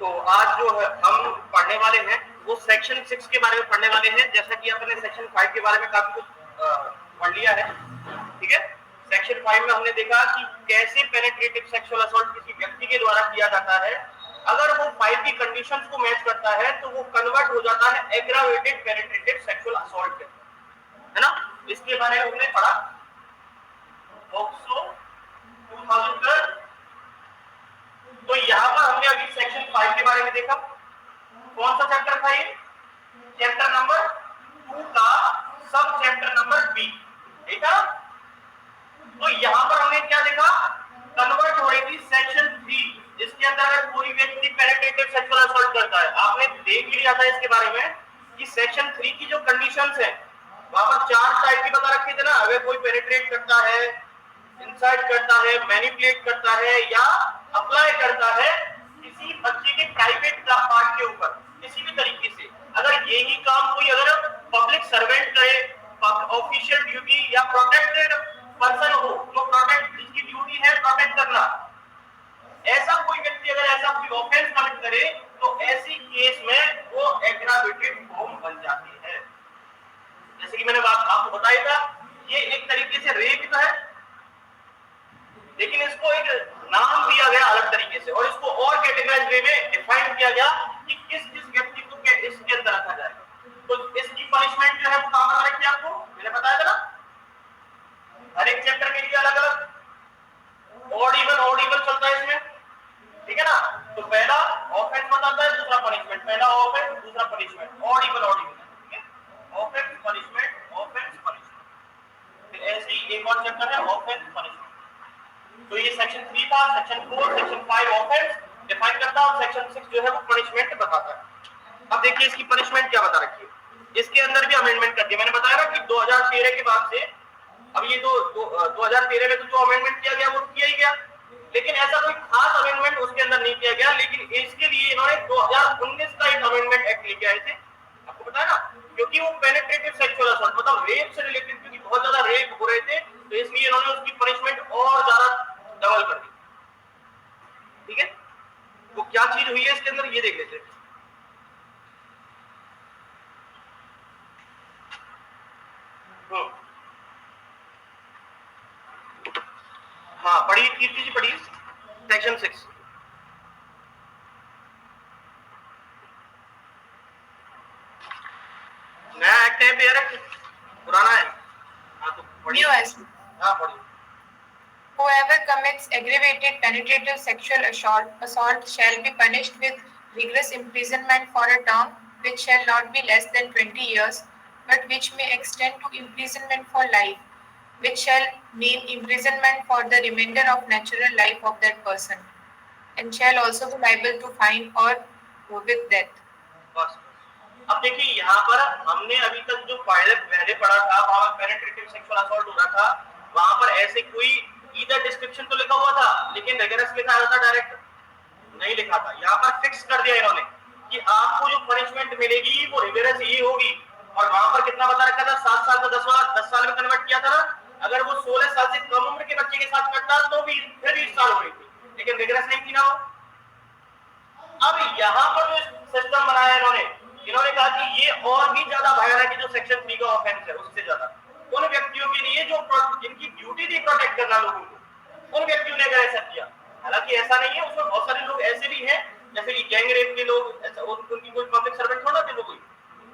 तो आज जो है हम पढ़ने वाले हैं वो सेक्शन 6 के बारे में पढ़ने वाले हैं। जैसा कि आपने सेक्शन 5 के बारे में काफी कुछ पढ़ लिया है, ठीक है। सेक्शन 5 में हमने देखा कि कैसे पेनिट्रेटिव सेक्सुअल असॉल्ट किसी व्यक्ति के द्वारा किया जाता है। अगर वो 5 की कंडीशंस को मैच करता है तो वो कन्वर्ट हो जाता है एग्रावेटेड पेनिट्रेटिव सेक्सुअल असॉल्ट, है ना। इसके बारे में हमने पढ़ा पॉक्सो 2012। तो यहाँ पर हमने अभी सेक्शन 5 के बारे में देखा। कौन सा चैप्टर था ये? चैप्टर नंबर 2 का सब चैप्टर नंबर बी, ठीक है। तो यहाँ पर हमने क्या देखा? कन्वर्ट हो रही थी सेक्शन 3, जिसके अंदर अगर कोई व्यक्ति पेनिट्रेटिव सेक्सुअल असॉल्ट करता है, आपने देख लिया था इसके बारे में कि सेक्शन 3 की जो कंडीशंस है वहां पर 4 टाइप की बता रखी थी ना। अगर कोई पेनिट्रेट करता है, इंसाइड करता है, मैनिपुलेट करता है या अप्लाई करता है किसी बच्चे के प्राइवेट पार्ट के ऊपर किसी भी तरीके से, अगर यही काम कोई अगर पब्लिक सर्वेंट करे, ऑफिशियल ड्यूटी या प्रोटेक्टेड पर्सन हो, तो प्रोटेक्ट जिसकी ड्यूटी है प्रोटेक्ट करना, ऐसा कोई व्यक्ति अगर ऐसा कोई ऑफेंस कमिट करे तो ऐसी केस में वो एग्रावेटेड फॉर्म बन जाती है। जैसे कि मैंने आपको बताया था, ये एक तरीके से रेप है, लेकिन इसको एक नाम दिया गया अलग तरीके से और इसको और कैटेगराइज वे में डिफाइन किया गया कि किस किस व्यक्ति को इसके अंदर रखा जाएगा। तो इसकी पनिशमेंट जो है वो कहां पर रखी आपको मैंने बताया था ना, हर एक चैप्टर के लिए अलग अलग ऑड इवन चलता है इसमें, ठीक है ना। तो पहला ऑफेंस बताता है, दूसरा पनिशमेंट, पहला ऑफेंस दूसरा पनिशमेंट, ऑड इवन, ठीक है। ऑफेंस पनिशमेंट, ऑफेंस पनिशमेंट, फिर ऐसे ही एक और चैप्टर है ऑफेंस पनिशमेंट। तो ये सेक्शन 3 था। सेक्शन 4 सेक्शन 5 ऑफेंस डिफाइन करता है और सेक्शन 6 जो है वो पनिशमेंट बताता है। अब देखिए इसकी पनिशमेंट क्या बता रखी है। इसके अंदर भी अमेंडमेंट कर दिया। मैंने बताया ना कि 2013 के बाद से अब ये 2013 में तो जो अमेंडमेंट किया गया वो किया ही गया, लेकिन ऐसा कोई खास अमेंडमेंट उसके अंदर नहीं किया गया। लेकिन इसके लिए इन्होंने 2019 का एक अमेंडमेंट एक्ट लेके आए थे, आपको पता है ना, क्योंकि वो पेनिट्रेटिव सेक्सुअल असॉल्ट मतलब रेप से रिलेटेड, क्योंकि बहुत ज्यादा रेप हो रहे थे, तो इसलिए इन्होंने उसकी पनिशमेंट और ज्यादा डबल कर दी, ठीक है। वो क्या चीज हुई है इसके अंदर ये देख लेते हैं। हाँ पढ़िए कीर्ति जी, पढ़िए सेक्शन 6। नया एक्ट है यार, पुराना है? हाँ तो पढ़िए। हाँ पढ़िए। Whoever commits aggravated penetrative sexual assault shall be punished with rigorous imprisonment for a term which shall not be less than 20 years, but which may extend to imprisonment for life, which shall mean imprisonment for the remainder of natural life of that person, and shall also be liable to fine or with death. बस अब देखिए यहाँ पर हमने अभी तक जो पहले पढ़ा था वहां पेनिट्रेटिव सेक्सुअल असॉल्ट हो रहा था, वहां पर ऐसे कोई इधर डिस्क्रिप्शन तो लिखा हुआ था लेकिन रिगरस लिखा हुआ था, डायरेक्ट नहीं लिखा था। यहाँ पर फिक्स कर दिया इन्होंने कि आपको जो पनिशमेंट मिलेगी वो रिगरस ही होगी। और वहां पर कितना बता रखा था? 7 साल का 10 साल में कन्वर्ट किया था ना। अगर वो 16 साल से कम उम्र के बच्चे के साथ करता तो भी फिर 20 साल हो रही थी, लेकिन रिगरस नहीं थी ना वो। अब यहाँ पर जो सिस्टम बनाया इन्होंने कहा कि ये और भी ज्यादा भयानक है जो सेक्शन 3 का ऑफेंस है उससे ज्यादा उन व्यक्तियों के लिए जो जिनकी ड्यूटी थी प्रोटेक्ट करना लोगों को, उन व्यक्तियों ने अगर ऐसा किया। हालांकि ऐसा नहीं है, उसमें बहुत सारे लोग ऐसे भी हैं जैसे कि गैंग रेप के लोग, ऐसा उनकी कोई पब्लिक सर्वेंट थोड़ा थे वो कोई,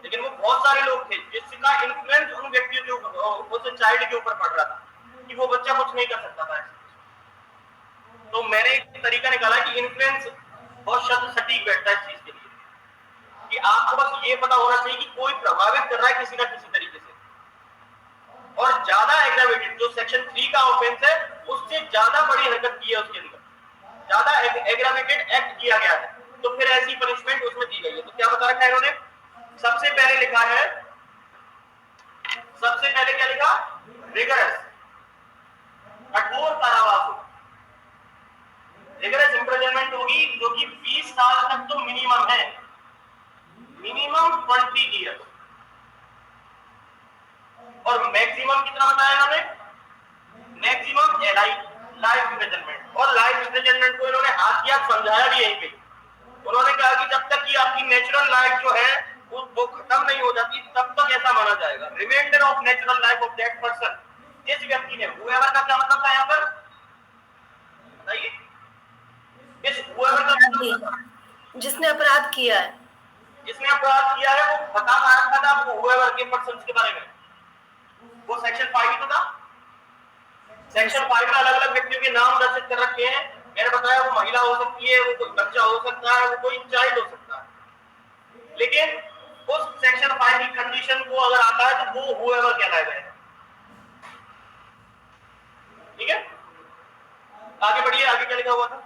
लेकिन वो बहुत सारे लोग थे जिसका इन्फ्लुएंस उन व्यक्तियों के ऊपर, उस चाइल्ड के ऊपर पड़ रहा था कि वो बच्चा कुछ नहीं कर सकता था। तो मैंने एक तरीका निकाला कि इन्फ्लुएंस बहुत शब्द सटीक बैठता है इस चीज के लिए कि आपको बस ये पता होना चाहिए कि कोई प्रभावित कर रहा है किसी ना किसी तरीके से। और ज्यादा एग्रावेटेड जो सेक्शन 3 का ऑफेंस है उससे ज्यादा बड़ी हरकत की है, उसके अंदर ज्यादा एग्रावेटेड एक्ट किया गया है, तो फिर ऐसी पनिशमेंट उसमें दी गई है। तो क्या बता रखा है इन्होंने? सबसे पहले लिखा है, सबसे पहले क्या लिखा? रिगरस, कठोर कारावास हो, रिगरस इंप्रिजनमेंट होगी जो कि 20 साल तक तो मिनिमम है, मिनिमम 20 ईयर्स। और मैक्सिमम कितना बताया इन्होंने? Maximum life imprisonment. और लाइफ इंप्रिजनमेंट को इन्होंने हाथ किया समझाया भी यहीं पे उन्होंने कहा कि जब तक कि आपकी नेचुरल लाइफ जो है वो खत्म नहीं हो जाती तब तक ऐसा माना जाएगा। Reminder of natural life of that person, जिस व्यक्ति ने, whoever का क्या मतलब था यहाँ पर बताइए, इस whoever का मतलब था जिसने अपराध किया है, जिसने अपराध किया है। वो बता रखा था आपको whoever के पर्सन के बारे में, वो सेक्शन 5 ही तो था। सेक्शन 5 में अलग अलग व्यक्तियों के नाम दर्शित कर रखे हैं। मैंने बताया वो महिला हो सकती है, वो कोई बच्चा हो सकता है, वो कोई चाइल्ड हो सकता है। लेकिन उस सेक्शन 5 की कंडीशन को अगर आता है तो वो whoever कहलाएगा। ठीक है, आगे बढ़िए, आगे क्या लिखा हुआ था।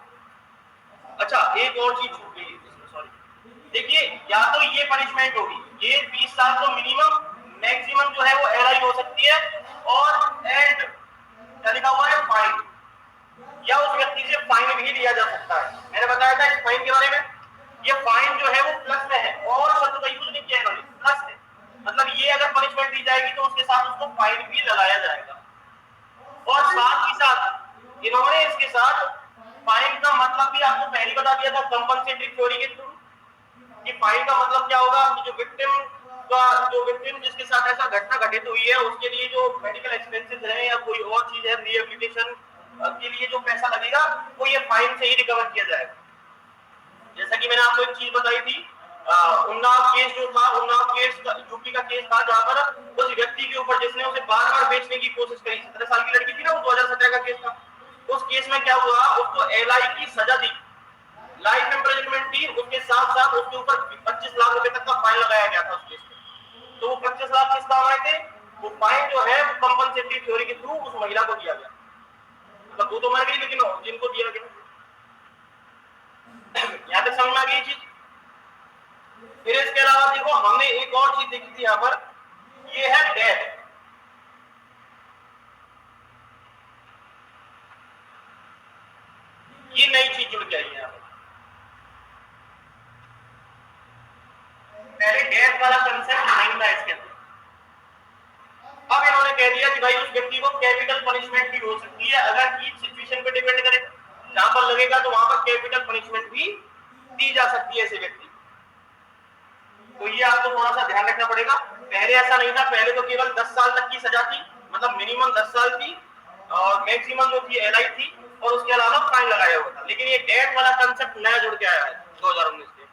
अच्छा, एक और चीज छूट गई इसमें, सॉरी। देखिए, या तो ये पनिशमेंट होगी, ये 20 साल तो मिनिमम, मैक्सिमम जो है वो एलआई हो सकती है, और एंड क्या लिखा हुआ है, फाइन, या उस व्यक्ति से फाइन भी लिया जा सकता है। मैंने बताया था इस फाइन के बारे में। ये फाइन जो है वो प्लस में है, और शब्द का यूज नहीं किया इन्होंने, प्लस है। मतलब ये अगर पनिशमेंट दी जाएगी तो उसके साथ उसको फाइन भी लगाया जाएगा। और साथ ही साथ इन्होंने इसके साथ फाइन का मतलब भी आपको पहले बता दिया था कंपनसेटरी थ्योरी के थ्रू, कि फाइन का मतलब क्या होगा कि जो विक्टिम जिसके साथ ऐसा घटना घटित हुई है उसके लिए जो मेडिकल एक्सपेंसेस है या कोई और चीज है, रिहेबिलिटेशन के लिए जो पैसा लगेगा वो ये फाइन से ही रिकवर किया जाएगा। जैसा कि मैंने आपको एक चीज बताई थी, उन्नाव केस जो था, उन्नाव केस यूपी का केस था, जहां पर उस व्यक्ति के ऊपर जिसने उसे बार बार बेचने की कोशिश करी, 17 साल की लड़की थी ना, वो 2017 का केस था। उस केस में क्या हुआ, उसको एलआई की सजा दी, लाइफ इम्प्रिजनमेंट थी, उसके साथ साथ उसके ऊपर 25 लाख रुपए तक का फाइन लगाया गया था उस केस में। तो वो 25 लाख किस काम आए थे, वो फाइन जो है वो कंपनसेटरी थ्योरी के थ्रू उस महिला को दिया गया। मतलब वो तो मर गई, लेकिन जिनको दिया गया, यहाँ तक समझ में आ गई चीज। फिर इसके अलावा देखो, हमने एक और चीज देखी थी यहाँ पर, ये है डेथ। ये नई चीज जुड़ के आई है यहाँ पर। पहले डेथ वाला कंसेप्ट नहीं था इसके अंदर। अब इन्होंने कह दिया कि भाई उस व्यक्ति को कैपिटल पनिशमेंट भी हो सकती है, अगर ईच सिचुएशन पे डिपेंड करेगा, जहां पर लगेगा तो वहां पर कैपिटल पनिशमेंट भी दी जा सकती है ऐसे व्यक्ति। तो ये आपको थोड़ा सा ध्यान रखना पड़ेगा। पहले ऐसा नहीं था, पहले तो केवल 10 साल तक की सजा थी, मतलब मिनिमम 10 साल थी, और मैक्सिमम जो थी एलआई थी, और उसके अलावा फाइन लगाया हुआ था। लेकिन ये डेथ वाला कंसेप्ट नया जुड़ के आया है 2019 में।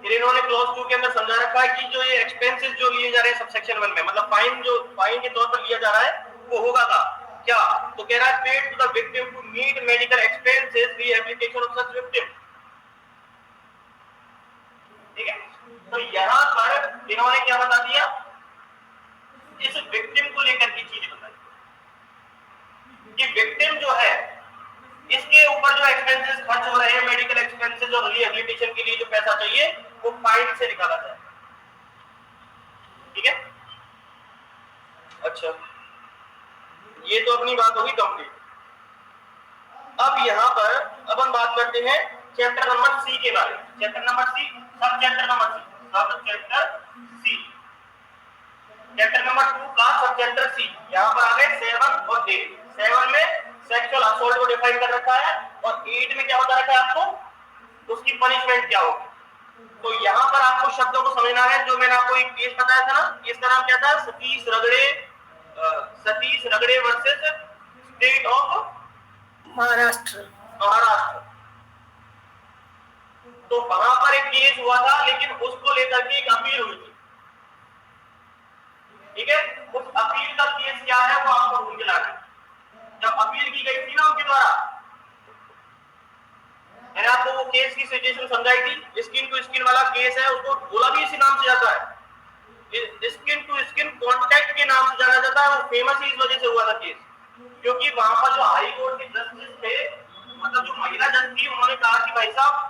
फिर इन्होंने क्लॉज 2 के अंदर समझा रखा है कि जो ये एक्सपेंसेस जो लिए जा रहे हैं सबसेक्शन 1 में, मतलब फाइन जो फाइन के तौर पर लिया जा रहा है, वो होगा क्या, तो कह रहा है paid to the victim to meet medical expenses, rehabilitation of such victim. ठीक है, तो यहां पर इन्होंने क्या बता दिया, इस विक्टिम को लेकर की चीज बताई कि विक्टिम जो है इसके ऊपर जो एक्सपेंसेस खर्च हो रहे हैं, मेडिकल एक्सपेंसेस और रिहैबिलिटेशन के लिए जो पैसा चाहिए वो फाइन से निकाला जाए। ठीक है, अच्छा, ये तो अपनी बात होगी कंप्लीट। अब यहाँ पर अब हम बात करते हैं चैप्टर नंबर सी के बारे में। चैप्टर नंबर सी, सब चैप्टर नंबर सी, सब चैप्टर सी, चैप्टर नंबर 2 का सब चैप्टर सी। यहाँ पर आ गए 7 और 8। 7 में सेक्सुअल असॉल्ट को डिफाइन कर रखा है, और 8 में क्या बता रखा है आपको, उसकी पनिशमेंट क्या होगी। तो यहाँ पर आपको शब्दों को समझना है। जो मैंने आपको एक केस बताया था ना, इसका नाम क्या था, सतीश रगड़े वर्सेस स्टेट ऑफ महाराष्ट्र। तो वहां पर एक केस हुआ था, लेकिन उसको लेकर के एक अपील हुई थी। ठीक है, उस अपील का केस क्या है वो आपको ढूंढ के लाना है। जब अपील की गई थी ना उनके द्वारा, मैंने आपको वो केस की सिचुएशन समझाई थी। स्किन टू स्किन वाला केस है, उसको बोला भी इसी नाम से जाता है, स्किन टू स्किन कांटेक्ट के नाम से जाना जाता है। वो फेमस ही इस वजह से हुआ था केस, क्योंकि वहां पर जो हाई कोर्ट के जस्टिस थे, मतलब जो महिला जज थी, उन्होंने कहा कि भाई साहब,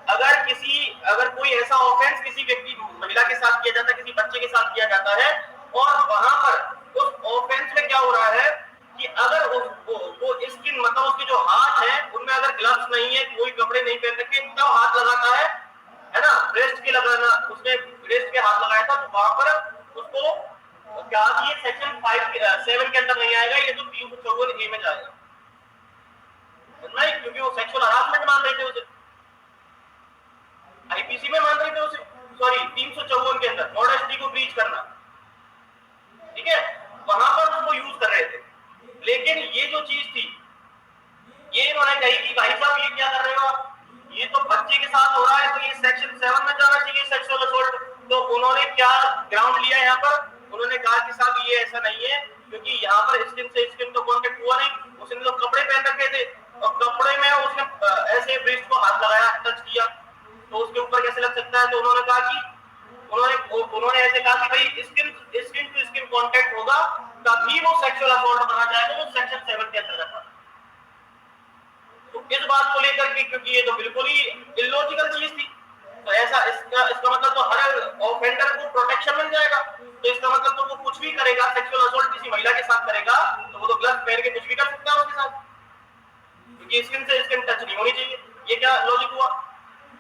अगर कोई ऐसा ऑफेंस किसी व्यक्ति महिला के साथ किया जाता है, किसी बच्चे के साथ किया जाता है, और वहां पर उस ऑफेंस में क्या हो रहा है कि अगर वो स्किन, मतलब उसके जो हाथ है उनमें अगर ग्लव्स नहीं है, कोई कपड़े नहीं पहन रखे, तब हाथ लगाता है ना, ब्रेस्ट के लगाना, उसने ब्रेस्ट के हाथ लगाया था, तो वहां पर उसको क्या, ये सेक्शन 7 के अंदर नहीं आएगा, ये तो 354 ए में जाएगा। नहीं, क्योंकि वो सेक्सुअल हरासमेंट मान रहे थे उसे, आईपीसी में मान रहे थे उसे, सॉरी 354 के अंदर मॉडेस्टी को ब्रीच करना, ठीक है, वहां पर उसको यूज कर रहे थे। लेकिन ये जो चीज थी, ये इन्होंने कही कि भाई साहब ये क्या कर रहे हो, ये तो बच्चे के साथ हो रहा है, तो ये सेक्शन 7 में जाना चाहिए, सेक्सुअल असॉल्ट। तो उन्होंने क्या ग्राउंड लिया यहाँ पर, उन्होंने कहा कि साहब ये ऐसा नहीं है, क्योंकि यहाँ पर स्किन से स्किन तो कांटेक्ट हुआ नहीं, उसने तो कपड़े पहन रखे थे और कपड़े में उसने ऐसे ब्रेस्ट को हाथ लगाया, टच किया, तो उसके ऊपर कैसे लग सकता है। तो उन्होंने कहा कि उन्होंने ऐसे कहा कि भाई स्किन टू स्किन कांटेक्ट होगा तभी वो सेक्सुअल असॉल्ट बना जाएगा, वो सेक्शन 7 के अंतर्गत आता है। तो इस बात को लेकर के, क्योंकि ये तो बिल्कुल ही इलॉजिकल चीज थी, तो ऐसा इसका मतलब तो हर ऑफेंडर को प्रोटेक्शन मिल जाएगा, तो इसका मतलब तो वो कुछ भी करेगा, सेक्सुअल असॉल्ट किसी महिला के साथ करेगा तो वो तो ग्लव्स पहन के कुछ भी कर सकता है उसके साथ, क्योंकि स्किन से स्किन टच नहीं होनी चाहिए। ये क्या लॉजिक हुआ।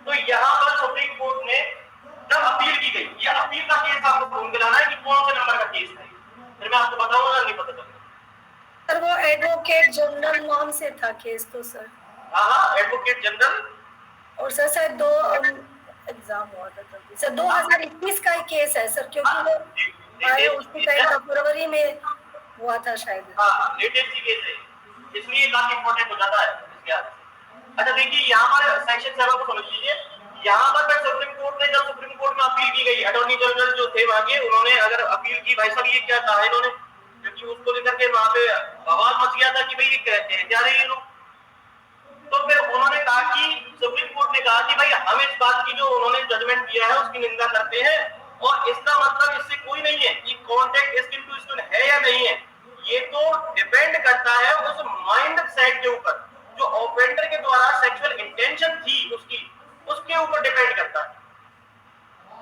तो यहाँ पर सुप्रीम कोर्ट ने जब अपील की गई, ये अपील का केस आपको ढूंढ के लाना है कि कौन से नंबर का केस है, फिर मैं आपको बताऊंगा, नहीं पता चलेगा। सर वो एडवोकेट जनरल नाम से था केस तो सर। हाँ, एडवोकेट जनरल। और सर शायद 2 एग्जाम हुआ था तभी सर, 2021 का ही केस है सर, क्योंकि वो आए उसी टाइम का फरवरी में हुआ था शायद। हाँ, लेटेस्ट केस है, इसलिए काफी इंपॉर्टेंट हो जाता है इसके आगे। अच्छा देखिए, यहाँ पर सेक्शन 7 को समझ लीजिए, यहाँ पर सुप्रीम कोर्ट ने, जब सुप्रीम कोर्ट में अपील की गई, अटॉर्नी जनरल जो थे वहां के, उन्होंने अगर अपील की, भाई साहब ये क्या कहा है इन्होंने, क्योंकि उसको लेकर के वहां पे बवाल मच गया था कि भाई ये कहते हैं क्या रहे ये लोग। तो फिर उन्होंने कहा कि सुप्रीम कोर्ट ने कहा कि भाई हम इस बात की जो उन्होंने जजमेंट दिया है उसकी निंदा करते हैं, और इसका मतलब इससे कोई नहीं है कि कॉन्टेक्ट स्किन टू स्किन है या नहीं है, ये तो डिपेंड करता है उस माइंड सेट के ऊपर, जो ऑफेंडर के द्वारा सेक्सुअल इंटेंशन थी उसके ऊपर डिपेंड करता है।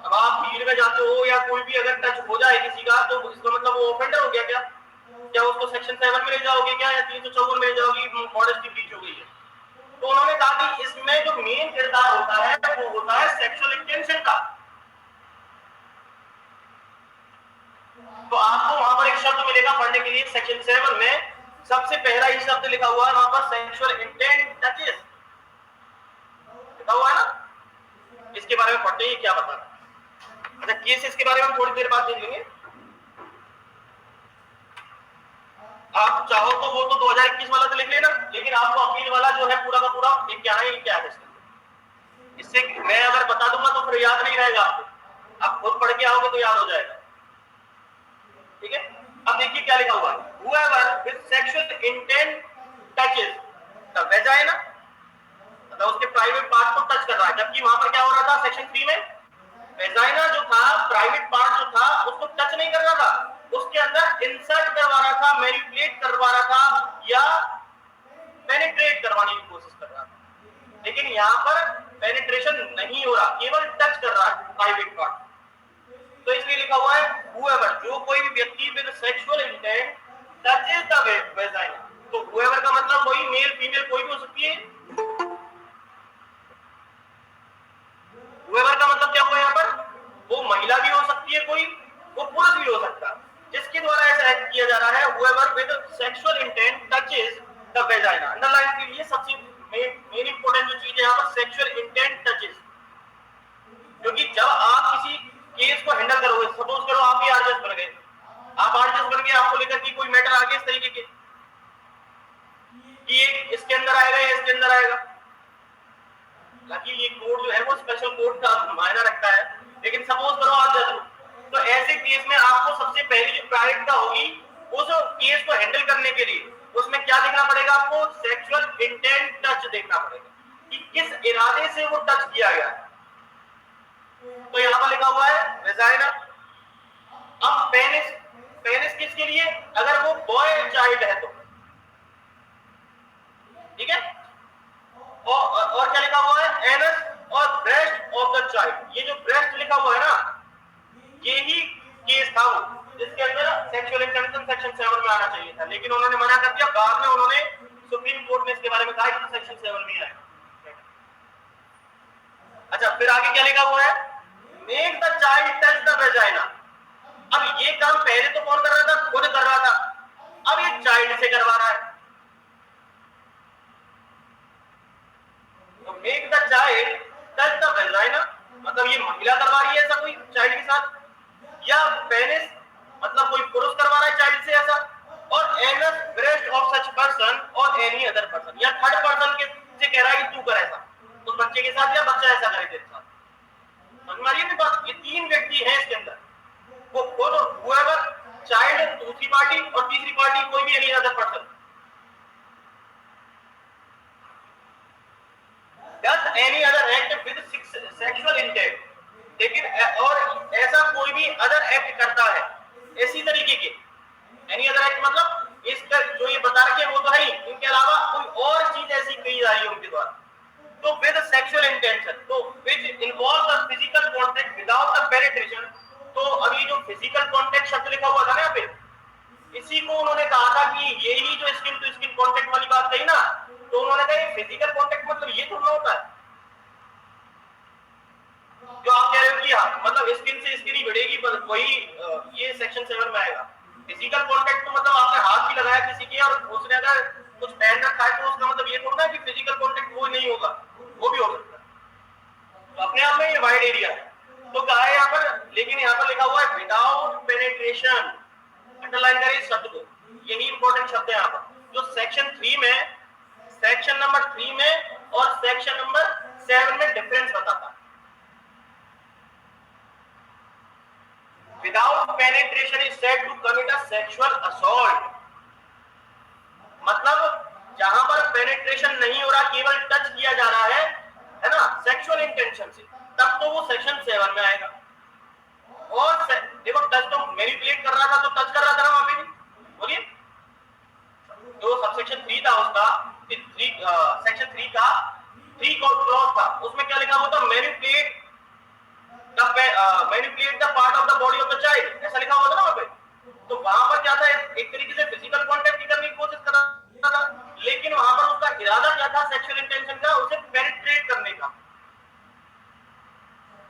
अब आप भीड़ में जाते हो या कोई भी अगर टच हो जाए किसी का, तो इसका मतलब वो ऑफेंडर हो गया क्या उसको सेक्शन 7 में ले जाओगे क्या, या 354 में ले जाओगी, मॉडेस्टी ब्रीच हो गई है। तो उन्होंने कहा कि इसमें जो मेन किरदार होता है वो होता है सेक्सुअल इंटेंशन का। तो आपको वहां पर एक शब्द मिलेगा पढ़ने के लिए, सेक्शन 7 में सबसे पहला ही शब्द लिखा हुआ है वहां पर, सेक्सुअल इंटेंट टचेस लिखा हुआ है ना, इसके बारे में पढ़ते हैं क्या बता रहा है। अच्छा केस इसके बारे में हम थोड़ी देर बाद देख लेंगे, आप चाहो तो वो तो 2021 वाला तो लिख लेना, लेकिन आपको अपील वाला जो है पूरा का पूरा ये क्या है इससे मैं अगर बता दूंगा तो फिर याद नहीं रहेगा आपको, आप खुद पढ़ के आओगे तो याद हो जाएगा, ठीक है। अब देखिए क्या लिखा हुआ है, whoever with sexual intent touches the vagina, मतलब उसके प्राइवेट पार्ट को टच कर रहा है, जबकि वहां पर क्या हो रहा था सेक्शन 3 में, वेजाइना जो था, प्राइवेट पार्ट जो था उसको टच नहीं कर रहा था, उसके अंदर इंसर्ट करवा रहा था, मैनिपुलेट करवा रहा था, या पेनिट्रेट करवाने की कोशिश कर रहा था। लेकिन यहाँ पर पेनिट्रेशन नहीं हो रहा, केवल टच कर रहा है प्राइवेट पार्ट। तो इसलिए लिखा हुआ है whoever, जो कोई भी व्यक्ति with sexual intent touches the vagina, तो whoever का मतलब वही मेल फीमेल कोई भी हो सकती है। whoever का मतलब क्या हुआ यहाँ पर, वो महिला भी हो सकती है कोई, वो पुरुष भी हो सकता है, जिसके द्वारा ऐसा एक्ट किया जा रहा है whoever with sexual intent touches the vagina। Underline के लिए सबसे मेन इंपॉर्टेंट जो चीज है यहाँ पर सेक्सुअल इंटेंट टचेस, क्योंकि जब आप किसी केस को हैंडल करोगे, सपोज करो आप ही आरजेस बन गए, आप आरजेस बन गए, आपको लेकर के कोई मैटर आ गया इस तरीके के कि ये इसके अंदर आएगा या इसके अंदर आएगा, ताकि ये कोड जो है वो स्पेशल कोड का मायना रखता है, लेकिन सपोज करो आप जज हो, तो ऐसे केस में आपको सबसे पहली जो प्रायोरिटी होगी उस केस को हैंडल करने के लिए, उसमें क्या देखना पड़ेगा, आपको सेक्सुअल इंटेंट टच देखना पड़ेगा कि किस इरादे से वो टच किया गया है। तो यहाँ पर लिखा हुआ है वेजाइना। अब पेनिस किसके लिए, अगर वो बॉय चाइल्ड है तो, ठीक है। और क्या लिखा हुआ है, एनस और ब्रेस्ट ऑफ द चाइल्ड। ये जो ब्रेस्ट लिखा हुआ है ना, ये ही केस था वो जिसके अंदर सेक्सुअल इंटेंशन सेक्शन 7 में आना चाहिए था, लेकिन उन्होंने मना कर दिया। बाद में उन्होंने सुप्रीम कोर्ट में इसके बारे में कहा कि सेक्शन 7 में आएगा। अच्छा फिर आगे क्या लिखा हुआ है, make the child touch the vagina. अब ये काम पहले तो कौन कर रहा था, खुद कर रहा था, अब ये चाइल्ड से करवा रहा है। Make the child touch the vagina, मतलब ये महिला करवा रही है ऐसा कोई चाइल्ड के साथ, या पेनिस मतलब कोई पुरुष करवा रहा है चाइल्ड से ऐसा, और anus breast of such person और एनी अदर पर्सन, या थर्ड पर्सन के से कह रहा है कि तू कर ऐसा उस बच्चे के साथ, या बच्चा ऐसा करे तेरे साथ। समझ में आ रही है बात? ये तीन व्यक्ति हैं इसके अंदर, वो खुद whoever चाइल्ड दूसरी पार्टी और तीसरी पार्टी कोई भी any other person. Does any other act with sexual intent, लेकिन और ऐसा कोई भी अदर एक्ट करता है इसी तरीके के, एनी अदर एक्ट मतलब इसका जो ये बता रखे वो तो है ही, इनके अलावा कोई और चीज ऐसी कही जा रही है उनके द्वारा, तो विद सेक्सुअल इंटेंशन, तो which involve the physical contact without the penetration. तो अभी जो फिजिकल कांटेक्ट शब्द लिखा हुआ था ना यहाँ पे, इसी को उन्होंने कहा था कि यही जो स्किन टू स्किन कांटेक्ट वाली बात कही ना, तो उन्होंने कहा फिजिकल कांटेक्ट मतलब ये थोड़ा होता है जो आप कह रहे हो कि हाँ मतलब स्किन से स्किन ही भिड़ेगी, वही ये सेक्शन 7 में आएगा। फिजिकल कांटेक्ट तो मतलब आपने हाथ भी लगाया किसी के और उसने अगर कुछ पहन रखा है तो उसका मतलब ये थोड़ा ना कि फिजिकल कांटेक्ट वो नहीं होगा, वो भी हो सकता है। तो अपने आप में ये वाइड एरिया है। तो कहा है यहाँ पर, लेकिन यहाँ पर लिखा हुआ है विदाउट पेनिट्रेशन, अंडरलाइन करें इस शब्द को, यही इंपॉर्टेंट शब्द है यहाँ पर, जो सेक्शन 3 में, सेक्शन नंबर 3 में और सेक्शन नंबर 7 में डिफरेंस बताता है। Without penetration is said to commit a sexual assault, मतलब जहां पर पेनिट्रेशन नहीं हो रहा, केवल टच किया जा रहा है ना, सेक्सुअल इंटेंशन से, तब तो वो सेक्शन 7 में आएगा। और देखो टच तो मैनिपुलेट कर रहा था, तो टच कर रहा था ना वहां पे भी, बोलिए जो सबसेक्शन 3 था उसका, सेक्शन 3 का 3 क्लॉज था, उसमें क्या लिखा हुआ था, manipulate manipulate the part of the body of the child, ऐसा लिखा हुआ था ना वहां पे। तो वहां पर क्या था, एक तरीके से फिजिकल कांटेक्ट करने की कोशिश कर रहा था, लेकिन वहां पर उसका इरादा क्या था, सेक्सुअल इंटेंशन का, उसे पेनिट्रेट करने का।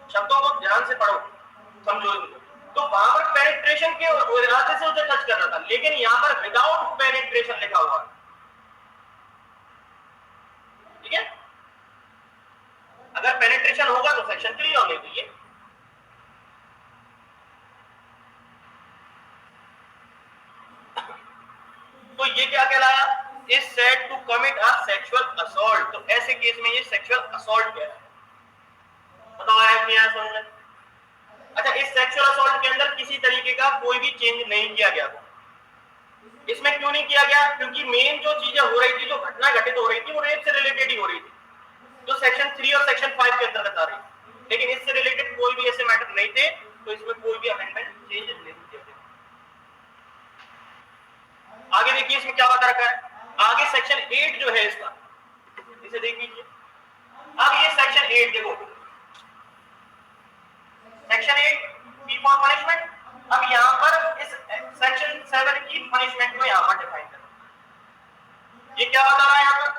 शब्दों को ध्यान से पढ़ो, समझो इनको। तो वहां पर पेनिट्रेशन के इरादे से उसे टच कर रहा था, लेकिन यहाँ पर विदाउट पेनिट्रेशन लिखा हुआ है, ठीक है। अगर पेनिट्रेशन होगा तो सेक्शन 3 होने चाहिए। तो ये क्या कहलाया, is said to commit a sexual assault. तो ऐसे केस में ये सेक्सुअल असॉल्ट कहलाता है। बताओ आया नहीं आया समझ में? अच्छा, इस सेक्सुअल असॉल्ट के अंदर किसी तरीके का कोई भी चेंज नहीं किया गया। इसमें क्यों नहीं किया गया? क्योंकि मेन जो चीजें हो रही थी, जो घटना घटित हो रही थी, वो रेप से रिलेटेड ही हो रही थी, जो सेक्शन 3 और सेक्शन 5 के अंतर्गत आ रही थी। लेकिन इससे रिलेटेड कोई भी ऐसे मैटर नहीं थे, तो इसमें कोई भी अमेंडमेंट चेंज नहीं किया गया। आगे देखिए इसमें क्या बता रखा है। आगे सेक्शन 8 जो है इसका, इसे देख लीजिए। अब ये सेक्शन 8 देखो, सेक्शन 8 की फॉर पनिशमेंट। अब यहाँ पर इस सेक्शन 7 की पनिशमेंट को यहाँ पर डिफाइन करो। ये क्या बता रहा है यहाँ पर,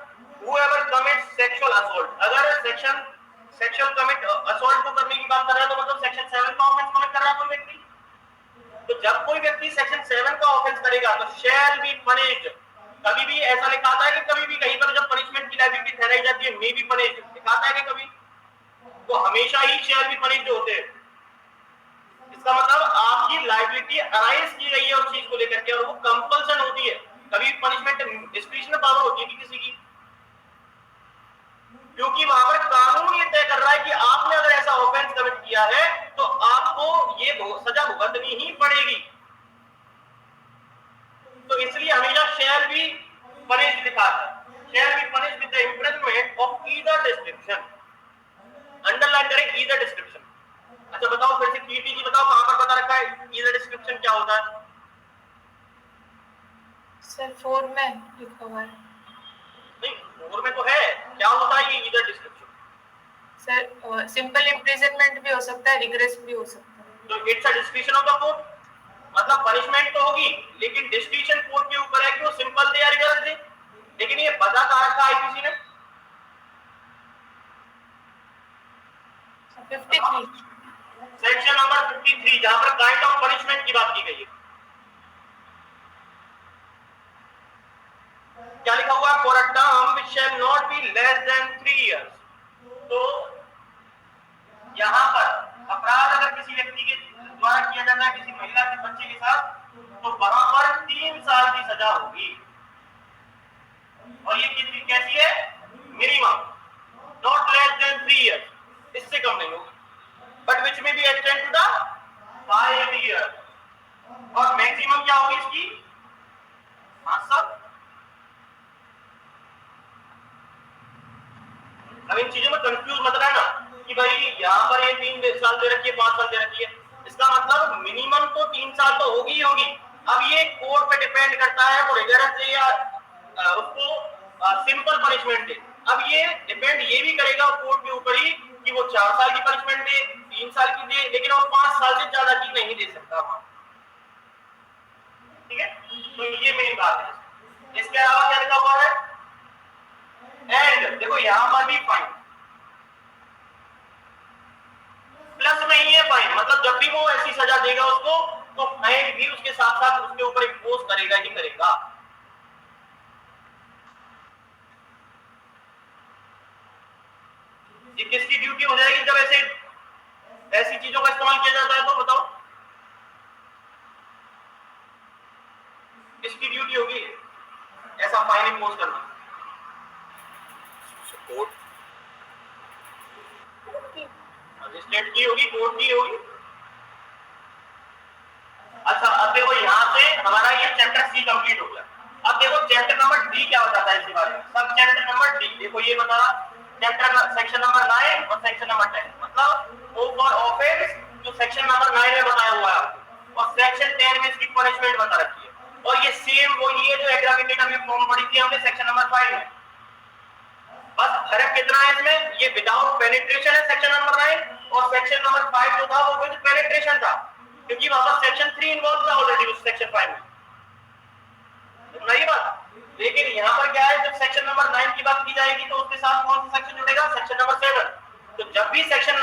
whoever commits sexual assault। अगर सेक्सुअल कमिट असॉल्ट को करने की बात कर रहा है, तो मतलब सेक्शन 7 का ऑफेंस कमिट कर रहा है कोई व्यक्ति। तो जब कोई व्यक्ति सेक्शन 7 का ऑफेंस करेगा तो शैल बी पनिश्ड। कभी भी ऐसा लिखा आता है कि कभी भी कहीं पर जब पनिशमेंट की लायबिलिटी ठहराई जाती है, मे बी पनिश्ड लिखा आता है कि कभी, तो हमेशा ही शैल बी पनिश्ड होते हैं। इसका मतलब आपकी लायबिलिटी अराइज की गई है उस चीज को लेकर के, और वो कंपल्सन होती है। कभी पनिशमेंट डिस्क्रिशनल पावर होती है किसी की, क्योंकि वहां पर कानून ये तय कर रहा है कि आपने अगर ऐसा ऑफेंस कमिट किया है तो आपको ये सजा भुगतनी ही पड़ेगी। तो इसलिए हमेशा शैल बी पनिश्ड लिखा है, shall be punished with the imprisonment of either description. Underline करें ईदर डिस्क्रिप्शन। अच्छा बताओ फिर से कीर्ति जी बताओ, कहां पर बता रखा है ईदर डिस्क्रिप्शन क्या होता है? सर 4 में लिखा हुआ है। नहीं 4 में तो है, क्या होता है ये either description? Sir simple imprisonment भी हो सकता है, रिग्रेस भी हो सकता है। तो it's a description of the court, मतलब पनिशमेंट तो होगी लेकिन डिस्क्रिप्शन कोर्ट के ऊपर है कि वो सिंपल दे या रिग्रेस दे। लेकिन ये बता कहां रखा है किसी ने? 53 सेक्शन नंबर 53, जहां पर काइंड ऑफ पनिशमेंट की बात की गई है। क्या लिखा हुआ है? For a term which shall not be less than 3 years. तो यहाँ पर अपराध अगर किसी व्यक्ति के द्वारा किया जाता है किसी महिला के बच्चे के साथ, तो वहां पर 3 साल की सजा होगी। और ये कितनी कैसी है? Minimum, not less than 3 years, इससे कम नहीं होगी, बट विच में be extend to the 5 years. और मैक्सिमम क्या होगी इसकी? 5 साल। अब इन चीजों में कंफ्यूज मत रहना कि भाई यहाँ पर ये 3 साल दे रखी है, 5 साल दे रखी है, इसका मतलब मिनिमम तो 3 साल तो होगी ही होगी। अब ये कोर्ट पे डिपेंड करता है वो रिगरस दे या उसको सिंपल पनिशमेंट दे। अब ये डिपेंड ये भी करेगा कोर्ट के ऊपर ही कि वो 4 साल की पनिशमेंट दे, 3 साल की दे, लेकिन वो 5 साल से ज्यादा की नहीं दे सकता। ठीक है, तो ये मेरी बात है। इसके अलावा क्या लिखा हुआ है? एंड देखो यहां पर भी फाइन प्लस में ही है फाइन, मतलब जब भी वो ऐसी सजा देगा उसको, तो फाइन भी उसके साथ साथ उसके ऊपर इम्पोज करेगा ही करेगा। ये किसकी ड्यूटी हो जाएगी जब ऐसी चीजों का इस्तेमाल किया जाता है? तो बताओ किसकी ड्यूटी होगी ऐसा फाइन इम्पोज करना? स्टेट की होगी, कोर्ट की होगी। अच्छा, अब देखो यहाँ से हमारा ये चैप्टर सी कंप्लीट हो गया। अब देखो चैप्टर नंबर डी क्या बताता है इसके बारे में। सब चैप्टर नंबर डी देखो ये बता रहा, चैप्टर सेक्शन नंबर 9 और सेक्शन नंबर 10, मतलब ओ फॉर ऑफेंस जो सेक्शन नंबर 9 में बताया हुआ है आपको, और सेक्शन 10 में इसकी पनिशमेंट बता रखी है। और ये सेम वही है जो एग्रावेटेड अभी फॉर्म पढ़ी थी हमने सेक्शन नंबर 5 में। बस फर्क कितना है इसमें? ये विदाउट पेनिट्रेशन है सेक्शन नंबर 9, और सेक्शन नंबर 5 जो था वो विद पेनिट्रेशन था, क्योंकि वहां पर सेक्शन 3 इन्वॉल्व था ऑलरेडी उस सेक्शन 5 में। नहीं बात, लेकिन यहाँ पर क्या है, जब सेक्शन नंबर 9 की बात की जाएगी तो उसके साथ कौन सा सेक्शन जुड़ेगा? Section number 7। तो जब भी सेक्शन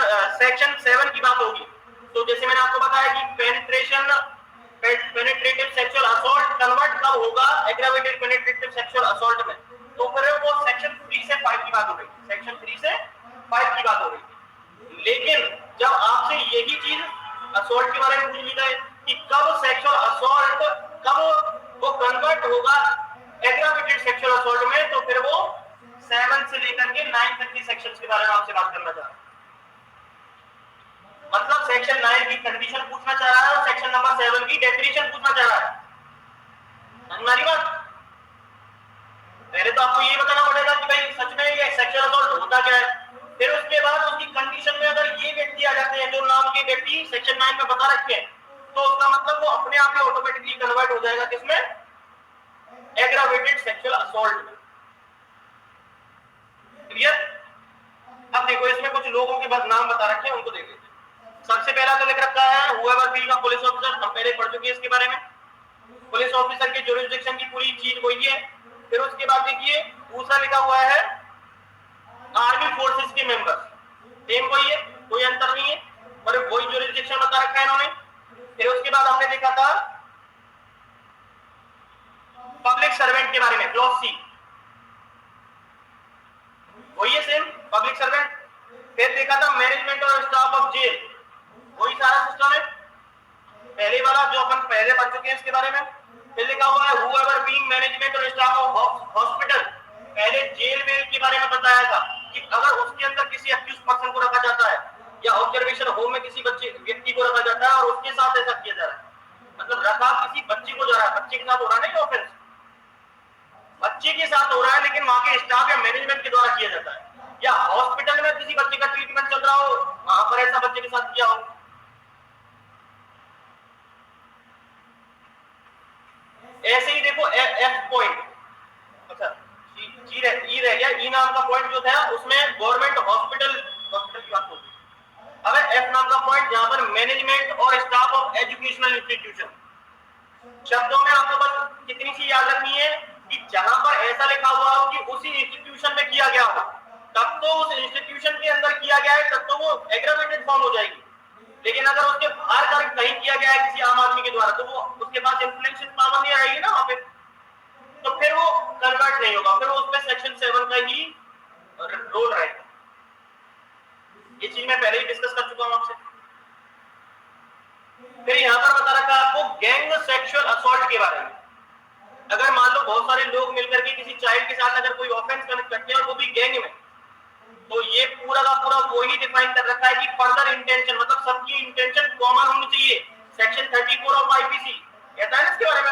7 की बात होगी, तो जैसे मैंने आपको बताया कि पेनिट्रेटिव सेक्सुअल असॉल्ट कन्वर्ट कब होगा एग्रावेटेड पेनिट्रेटिव सेक्सुअल असॉल्ट में, तो फिर वो सेक्शन 3 से 5 की बात हो गई, सेक्शन 3 से 5 की बात हो गई। लेकिन जब आपसे यही चीज असॉल्ट के बारे में पूछ ली जाए कि कब सेक्सुअल असॉल्ट कब वो कन्वर्ट होगा एग्रावेटेड सेक्सुअल असॉल्ट में, तो फिर वो 7 से लेकर के 9 तक की सेक्शंस के बारे में आपसे बात करना चाह रहा है। मतलब सेक्शन 9 की कंडीशन पूछना चाह रहा है और सेक्शन नंबर 7 की डेफिनेशन पूछना चाह रहा है। हमारी बात पहले तो आपको ये बताना पड़ेगा कि भाई सच में ये सेक्सुअल असॉल्ट होता क्या है, फिर उसके बाद उसकी कंडीशन में अगर ये व्यक्ति आ जाते हैं जो नाम के व्यक्ति सेक्शन 9 में बता रखे हैं, तो उसका मतलब वो अपने आप ही ऑटोमेटिकली कन्वर्ट हो जाएगा किसमें? एग्रावेटेड सेक्सुअल असॉल्ट में। क्लियर? अब देखो इसमें कुछ लोगों के बाद नाम बता रखे हैं, उनको देख लीजिए। सबसे पहला तो लिख रखा है whoever being a police officer, हम पहले पढ़ चुके हैं इसके बारे में। पुलिस ऑफिसर के ज्यूरिसडिक्शन की पूरी चीज वही है। फिर उसके बाद देखिए दूसरा लिखा हुआ है आर्मी फोर्सेस के मेंबर्स, सेम वही है, कोई अंतर नहीं है, और वही ज्यूरिसडिक्शन बता रखा है इन्होंने। फिर उसके बाद हमने देखा था पब्लिक सर्वेंट के बारे में, क्लॉज सी, वही है सेम पब्लिक सर्वेंट। फिर देखा था मैनेजमेंट और स्टाफ ऑफ जेल, वही सारा सिस्टम है पहले वाला जो अपन पहले पढ़ चुके हैं इसके बारे में। फिर लिखा हुआ है हुएवर बीइंग मैनेजमेंट और स्टाफ ऑफ हॉस्पिटल, पहले जेल वेल के बारे में बताया था कि अगर उसके अंदर किसी अक्यूज पर्सन को रखा जाता है या ऑब्जर्वेशन होम में किसी व्यक्ति को रखा जाता है और उसके साथ ऐसा किया जा रहा है, मतलब रखा किसी बच्चे को जा रहा है, बच्चे के साथ हो रहा है नहीं ऑफेंस, बच्चे के साथ हो रहा है, लेकिन वहां के स्टाफ या मैनेजमेंट के द्वारा किया जाता है, या हॉस्पिटल में किसी बच्चे का ट्रीटमेंट चल रहा हो वहां पर ऐसा बच्चे के साथ किया हो। ऐसे ही देखो एफ पॉइंट, अच्छा ई रह गया, ई नाम का पॉइंट जो था उसमें गवर्नमेंट हॉस्पिटल की बात होती है। अब एफ नाम का पॉइंट जहां पर मैनेजमेंट और स्टाफ ऑफ एजुकेशनल इंस्टीट्यूशन, शब्दों में आपको बस कितनी सी याद रखनी है कि जहां पर ऐसा लिखा हुआ हो कि उसी इंस्टीट्यूशन में किया गया हो, तब तो उस इंस्टीट्यूशन के अंदर किया गया है, तब तो वो एग्रावेटेड फॉर्म हो जाएगी। लेकिन अगर उसके बाहर का कहीं किया गया है किसी आम आदमी के द्वारा, तो वो उसके पास इन्फ्लुएंशियल पावर नहीं आएगी ना वहां पे, तो फिर वो कन्वर्ट नहीं होगा, फिर वो उसमें सेक्शन 7 का ही रोल रहेगा। ये चीज मैं पहले ही डिस्कस कर चुका हूं आपसे। फिर यहाँ पर बता रखा है आपको गैंग सेक्सुअल असॉल्ट के बारे में। अगर मान लो बहुत सारे लोग मिलकर के किसी चाइल्ड के साथ अगर कोई ऑफेंस कमिट करते हैं और वो भी गैंग में, तो ये पूरा का पूरा वही डिफाइन कर रखा है कि फर्दर इंटेंशन, मतलब सबकी इंटेंशन कॉमन होनी चाहिए। सेक्शन 34 ऑफ आईपीसी कहता है ना इसके बारे में।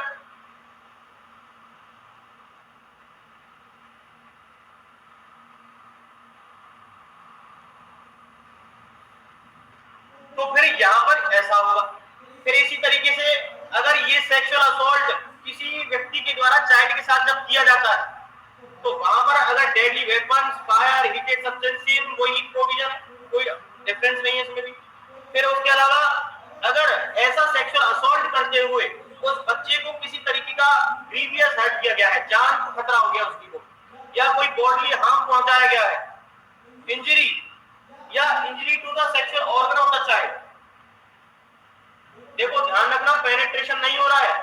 तो फिर यहाँ पर ऐसा होगा। फिर इसी तरीके से अगर ये सेक्सुअल असॉल्ट किसी व्यक्ति के द्वारा चाइल्ड के साथ जब किया जाता है, तो वहां पर अगर deadly weapons, fire, heated substances, वही प्रोविजन, कोई डिफरेंस नहीं है इसमें भी। फिर उसके अलावा अगर ऐसा सेक्सुअल असॉल्ट करते हुए उस बच्चे को किसी तरीके का ग्रीवियस हर्ट किया गया है, जान को खतरा हो गया उसकी को, या कोई बॉडली हार्म पहुंचाया गया है, इंजरी या injury to the sexual organ of the child. देखो ध्यान रखना, पेनिट्रेशन नहीं हो रहा है,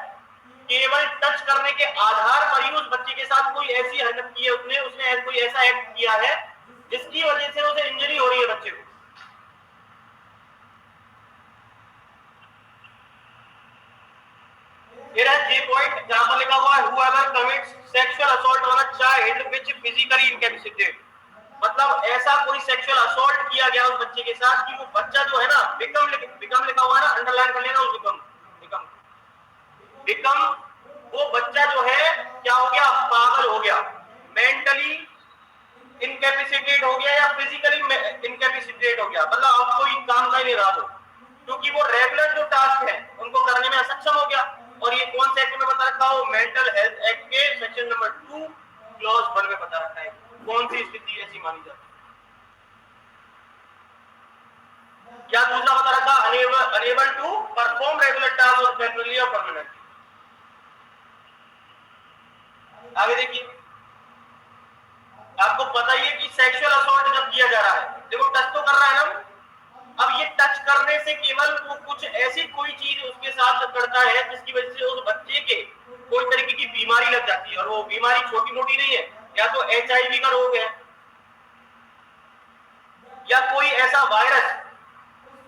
केवल टच करने के आधार पर ही उस बच्चे के साथ कोई ऐसी हरकत की है, उसने कोई ऐसा एक्ट किया है जिसकी वजह से उसे इंजरी हो रही है बच्चे को। फिर है जे पॉइंट जहां पर लिखा हुआ है whoever commits sexual assault on a child which physically incapacitated, मतलब ऐसा कोई सेक्सुअल असॉल्ट किया गया उस बच्चे के साथ कि वो बच्चा जो है ना, बिकम लिखा हुआ है ना, अंडरलाइन कर लेना उस बिकम, वो बच्चा जो है क्या हो गया, पागल हो गया, मेंटली इनकैपेसिटेट हो गया या फिजिकली इनकैपेसिटेट हो गया, मतलब अब कोई काम का ही नहीं रहा वो, क्योंकि वो रेगुलर जो टास्क है उनको करने में असक्षम हो गया। और ये कौन से एक्ट में बता रखा हो, मेंटल हेल्थ एक्ट के सेक्शन नंबर 2 क्लॉज 1 में बता रखा है कौन सी स्थिति ऐसी मानी जाती है। क्या दूसरा बता रखा, unable to perform regular task और टेम्परेरी और परमानेंट। आगे देखिए, आपको पता ही है कि सेक्सुअल असॉल्ट जब किया जा रहा है, देखो टच तो कर रहा है ना, अब ये टच करने से केवल वो कुछ ऐसी कोई चीज उसके साथ करता है जिसकी वजह से उस बच्चे के कोई तरीके की बीमारी लग जाती है, और वो बीमारी छोटी मोटी नहीं है, या तो HIV का रोग है या कोई ऐसा वायरस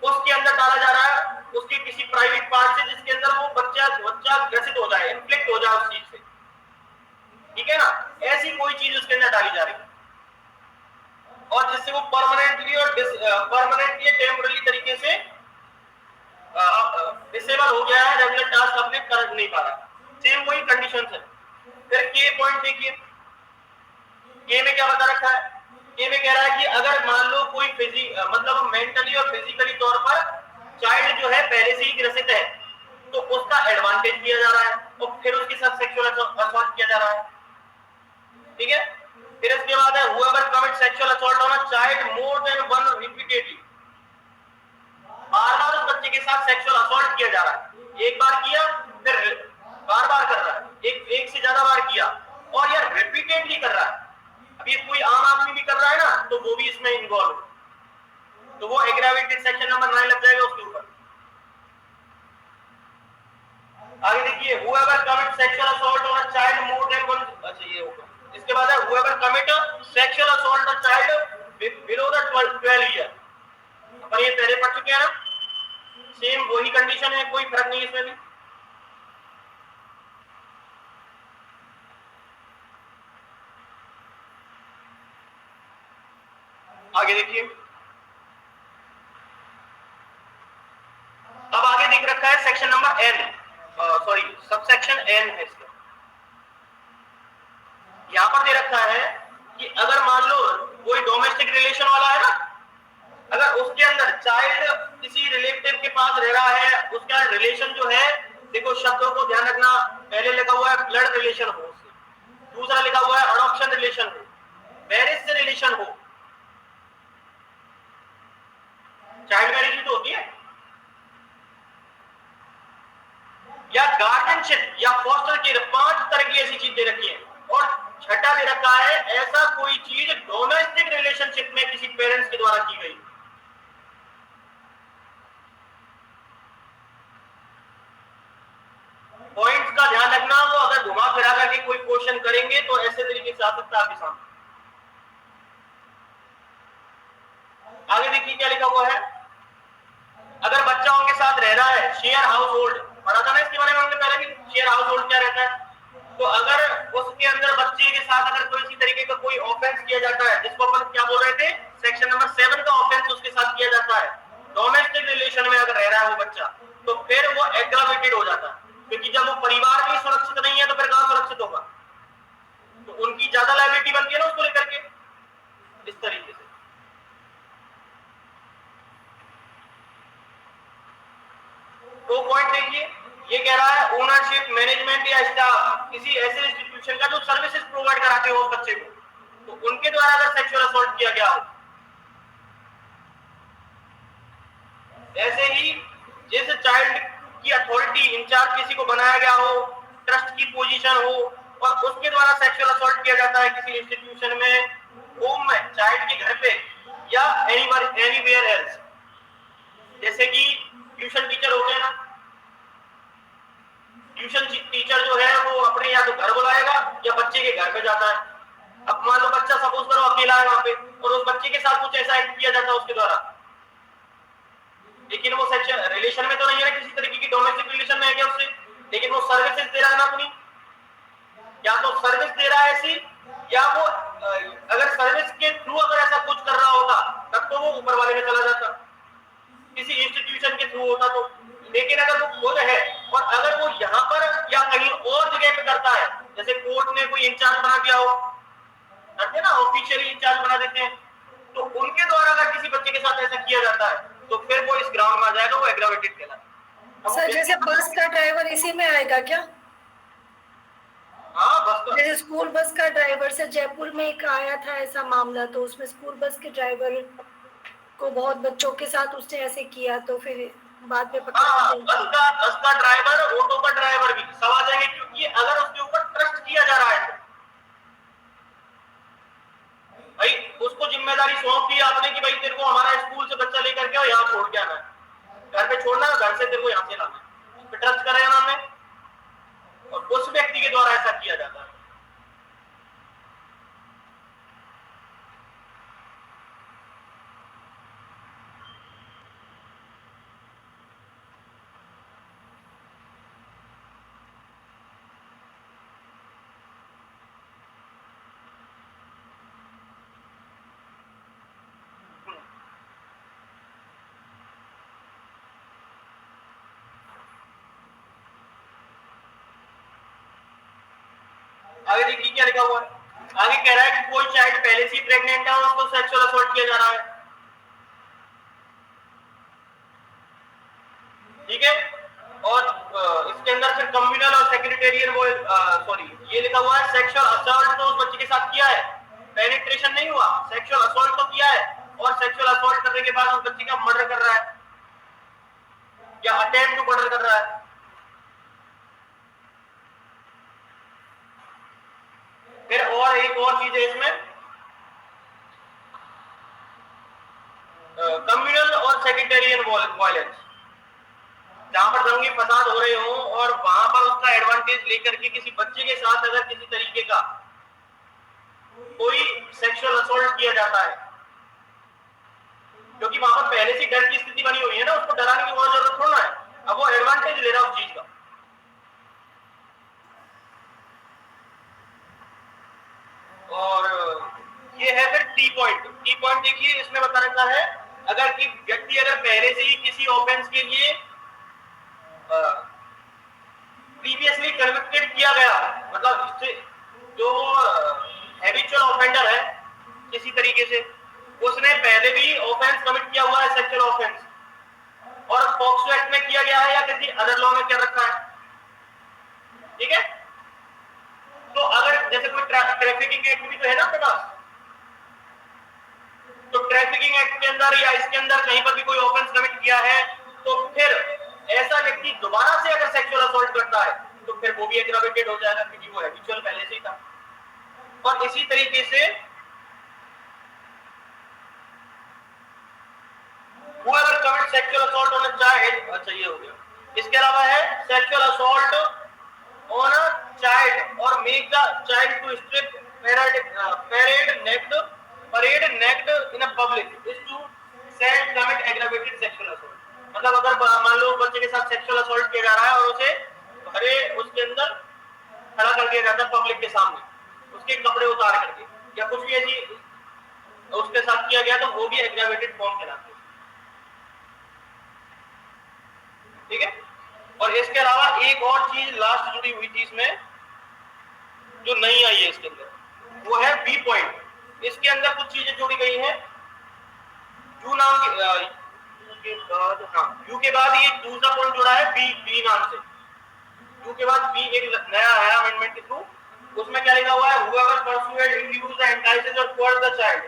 उसके अंदर डाला जा रहा है उसके किसी प्राइवेट पार्ट से, जिसके अंदर वो बच्चा ग्रसित हो जाए, इन्फ्लिक्ट हो जाए उस चीज से, ठीक है ना, ऐसी कोई चीज उसके अंदर डाली जा रही है और जिससे वो परमानेंटली टेम्पररी तरीके से डिसेबल हो गया है, रेगुलर टास्क अपने कर नहीं पा रहा। सेम वही कंडीशन है। फिर के पॉइंट देखिए, के में क्या बता रखा है, के में कह रहा है कि अगर मान लो कोई मतलब मेंटली और फिजिकली तौर पर चाइल्ड जो है पहले से ही ग्रसित है, तो उसका एडवांटेज लिया जा रहा है और फिर उसके साथ सेक्सुअल असॉल्ट किया जा रहा है, ठीक है। फिर इसके बाद है whoever commits sexual assault on a child more than one repeatedly, बार-बार उस बच्चे के साथ सेक्सुअल असॉल्ट किया जा रहा है, एक बार किया फिर बार-बार कर रहा है, एक से ज्यादा बार किया और यार रिपीटेडली कर रहा है। अभी कोई आम आदमी भी कर रहा है ना, तो वो भी इसमें इन्वॉल्व है, तो वो एग्रावेटेड सेक्शन नंबर 9 लग जाएगा उसके ऊपर। आगे देखिए, whoever commits sexual assault on a child more than one, अच्छा ये होगा। इसके बाद है whoever commit sexual assault on a child below the 12 year, अपन ये पहले पढ़ चुके हैं ना, सेम वही कंडीशन है, कोई फर्क नहीं इसमें भी। आगे देखिए, अब आगे दिख रखा है section number N, sorry subsection N है इसका। यहां पर दे रखा है कि अगर मान लो कोई डोमेस्टिक रिलेशन वाला है ना, अगर उसके अंदर चाइल्ड किसी रिलेटिव के पास रह रहा है, उसका रिलेशन जो है, देखो शब्दों को ध्यान रखना, पहले लिखा हुआ है ब्लड रिलेशन हो, दूसरा लिखा हुआ है अडॉप्शन रिलेशन हो, मैरिज से रिलेशन हो, चाइल्ड मैरिज भी तो होती है, या गार्डियनशिप या फॉस्टर केयर, 5 तरह की ऐसी चीज दे रखी है। और छठा दे रखा है ऐसा कोई चीज डोमेस्टिक रिलेशनशिप में किसी पेरेंट्स के द्वारा की गई। पॉइंट्स का ध्यान रखना, वो अगर घुमा फिरा करके कोई क्वेश्चन करेंगे तो ऐसे तरीके से आ सकता है आपके सामने। आगे देखिए क्या लिखा हुआ है, अगर बच्चा उनके साथ रह रहा है, शेयर हाउस होल्ड, पढ़ा था ना इसके बारे में हमने पहले भी, शेयर हाउस होल्ड क्या रहता है। तो अगर उसके अंदर बच्चे के साथ अगर कोई इसी तरीके का कोई ऑफेंस किया जाता है, जिसको अपन क्या बोल रहे थे, सेक्शन नंबर 7 का ऑफेंस उसके साथ किया जाता है, डोमेस्टिक रिलेशन में अगर रह रहा है वो बच्चा, तो फिर वो एग्रावेटेड हो जाता है, क्योंकि जब वो परिवार में सुरक्षित नहीं है तो फिर कहां सुरक्षित होगा, तो उनकी ज्यादा लायबिलिटी बनती है ना उसको लेकर के, इस तरीके से। तो पॉइंट देखिए, ये कह रहा है ओनरशिप, मैनेजमेंट या स्टाफ किसी ऐसे इंस्टीट्यूशन का जो सर्विसेज प्रोवाइड कराते हो उस बच्चे को, तो उनके द्वारा अगर सेक्सुअल असॉल्ट किया गया हो, ऐसे ही जिस चाइल्ड की अथॉरिटी इंचार्ज किसी को बनाया गया हो, ट्रस्ट की पोजीशन हो और उसके द्वारा सेक्सुअल असॉल्ट किया जाता है किसी इंस्टीट्यूशन में, होम में, चाइल्ड के घर पे या एनीवेयर एल्स, जैसे कि ट्यूशन टीचर हो गए ना, ट्यूशन टीचर जो है वो अपने या तो घर बुलाएगा या बच्चे के घर पे जाता है। अब मान लो बच्चा सपोज करो अकेला है वहां पे और उस बच्चे के साथ कुछ ऐसा एक्ट किया जाता है उसके द्वारा, लेकिन वो सेक्सुअल रिलेशन में तो नहीं है, किसी तरीके की डोमेस्टिक रिलेशन में है क्या उससे, लेकिन वो सर्विसेज दे रहा है ना अपनी, या तो सर्विस दे रहा है ऐसी, या वो अगर सर्विस के थ्रू अगर ऐसा कुछ कर रहा होता तब तो वो ऊपर वाले में चला जाता, किसी इंस्टीट्यूशन के थ्रू होता तो। लेकिन अगर वो खुद है और अगर वो यहाँ पर या कहीं और जगह पे करता है, जैसे कोर्ट ने कोई इंचार्ज बना दिया हो, करते ना ऑफिशियली इंचार्ज बना देते हैं, तो उनके द्वारा अगर किसी बच्चे के साथ ऐसा किया जाता है तो फिर वो इस ग्राउंड में आ जाएगा, वो एग्रावेटेड कहलाता है। सर जैसे बस का ड्राइवर इसी में आएगा क्या? हाँ बस तो जैसे स्कूल बस का ड्राइवर से जयपुर में एक आया था ऐसा मामला, तो उसमें स्कूल बस के ड्राइवर को बहुत बच्चों के साथ उसने ऐसे किया, तो फिर बाद में पकड़ा गया। बस का ड्राइवर, ऑटो का ड्राइवर भी सब आ जाएंगे, क्योंकि अगर उसके ऊपर ट्रस्ट किया जा रहा है तो भाई उसको जिम्मेदारी सौंप दी आपने कि भाई तेरे को हमारा स्कूल से बच्चा लेकर के यहाँ छोड़ के आना है, घर पे छोड़ना है, घर से तेरे को यहाँ से लाना है, उस पर ट्रस्ट करेगा हमने, और उस व्यक्ति के द्वारा ऐसा किया जाता है। आगे देखिए क्या लिखा हुआ है, आगे कह रहा है कि कोई चाइल्ड पहले से ही प्रेग्नेंट है और उसको सेक्सुअल असॉल्ट किया जा रहा है, ठीक है, और इसके अंदर फिर कम्युनल और सेक्रेटेरियल वो ये लिखा हुआ है सेक्सुअल असॉल्ट तो उस बच्चे के साथ किया है, पेनिट्रेशन नहीं हुआ, सेक्सुअल असॉल्ट तो किया है, और सेक्सुअल असॉल्ट करने के बाद उस बच्चे का मर्डर कर रहा है या अटेम्प्ट टू मर्डर कर रहा है। फिर और एक और चीज है इसमें, कम्युनल और सेक्रेटेरियल वायलेंस, जहां पर दंगे फसाद हो रहे हो और वहां पर उसका एडवांटेज लेकर के किसी बच्चे के साथ अगर किसी तरीके का कोई सेक्सुअल असॉल्ट किया जाता है, क्योंकि वहां पर पहले से डर की स्थिति बनी हुई है ना, उसको डराने की बहुत जरूरत थोड़ा है, अब वो एडवांटेज ले रहा है उस चीज का। और ये है फिर टी पॉइंट, टी पॉइंट देखिए इसमें बता रखा है, अगर कि व्यक्ति अगर पहले से ही किसी ऑफेंस के लिए प्रीवियसली कन्विक्टेड किया गया, मतलब इससे जो हैबिचुअल ऑफेंडर है किसी तरीके से, उसने पहले भी ऑफेंस कमिट किया हुआ है सेक्सुअल ऑफेंस, और पॉक्सो एक्ट में किया गया है या किसी अदर लॉ में कर रखा है, ठीक है, तो अगर जैसे कोई ट्रैफिकिंग एक्ट भी तो है ना आपके पास, तो ट्रैफिकिंग एक्ट के अंदर या इसके अंदर कहीं पर भी कोई ऑफेंस कमिट किया है, तो फिर ऐसा व्यक्ति दोबारा से अगर सेक्सुअल असॉल्ट करता है तो फिर वो भी एग्रावेटेड हो जाएगा, क्योंकि वो हैबिचुअल पहले से ही था। और इसी तरीके से whoever commits sexual assault on a child, अच्छा ये हो गया, इसके अलावा है sexual assault on a child or make the child to strip parade naked in a public is to said commit aggravated sexual assault. मतलब अगर मान लो बच्चे के साथ सेक्सुअल असॉल्ट किया जा रहा है और उसे घरे उसके अंदर खड़ा कर दिया जाता है पब्लिक के सामने, उसके कपड़े उतार करके या कुछ भी ऐसी उसके साथ किया गया, तो वो भी एग्रावेटेड फॉर्म कहलाती है। ठीक है। और इसके अलावा एक और चीज लास्ट जुड़ी हुई थी इसमें जो नहीं आई है इसके अंदर, वो है बी पॉइंट। इसके अंदर कुछ चीजें जोड़ी गई हैं। यू नाम के बाद, हाँ, यू के बाद ये दूसरा पॉइंट जोड़ा है बी नाम से। यू के बाद बी एक नया है अमेंडमेंट के थ्रू। उसमें क्या लिखा हुआ है, whoever persuade, induce, entices or coerce the child,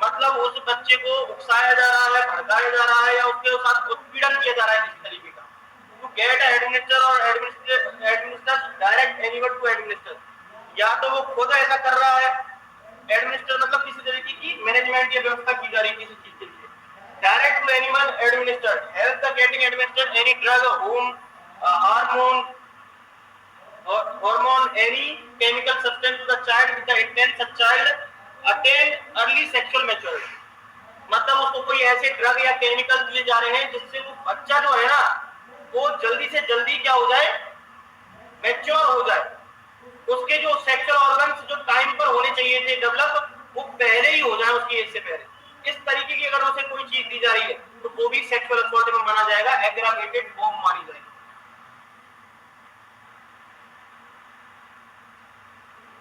मतलब उस बच्चे को उकसाया जा रहा है, भड़काया जा रहा है या उसके साथ उत्पीड़न किया जा रहा है किसी तरीके का, to get, administer or administer direct anyone to administer, या तो वो खुद ऐसा कर रहा है, एडमिनिस्टर मतलब किसी तरीके की मैनेजमेंट या व्यवस्था की जा रही है किसी चीज के लिए, direct to animal administered, help the getting administered any drug, hormone, any chemical substance to the child with the intent such child attain early sexual maturity, मतलब उसको कोई ऐसे ड्रग या केमिकल दिए जा रहे हैं जिससे वो बच्चा जो है ना वो जल्दी से जल्दी क्या हो जाए, मैच्योर हो जाए, उसके जो सेक्सुअल ऑर्गन्स जो टाइम पर होने चाहिए थे डेवलप, वो पहले ही हो जाए उसकी एज से पहले। इस तरीके की अगर उसे कोई चीज दी जा रही है तो वो भी सेक्सुअल असॉल्ट में माना जाएगा, एग्रावेटेड फॉर्म मानी जाएगी।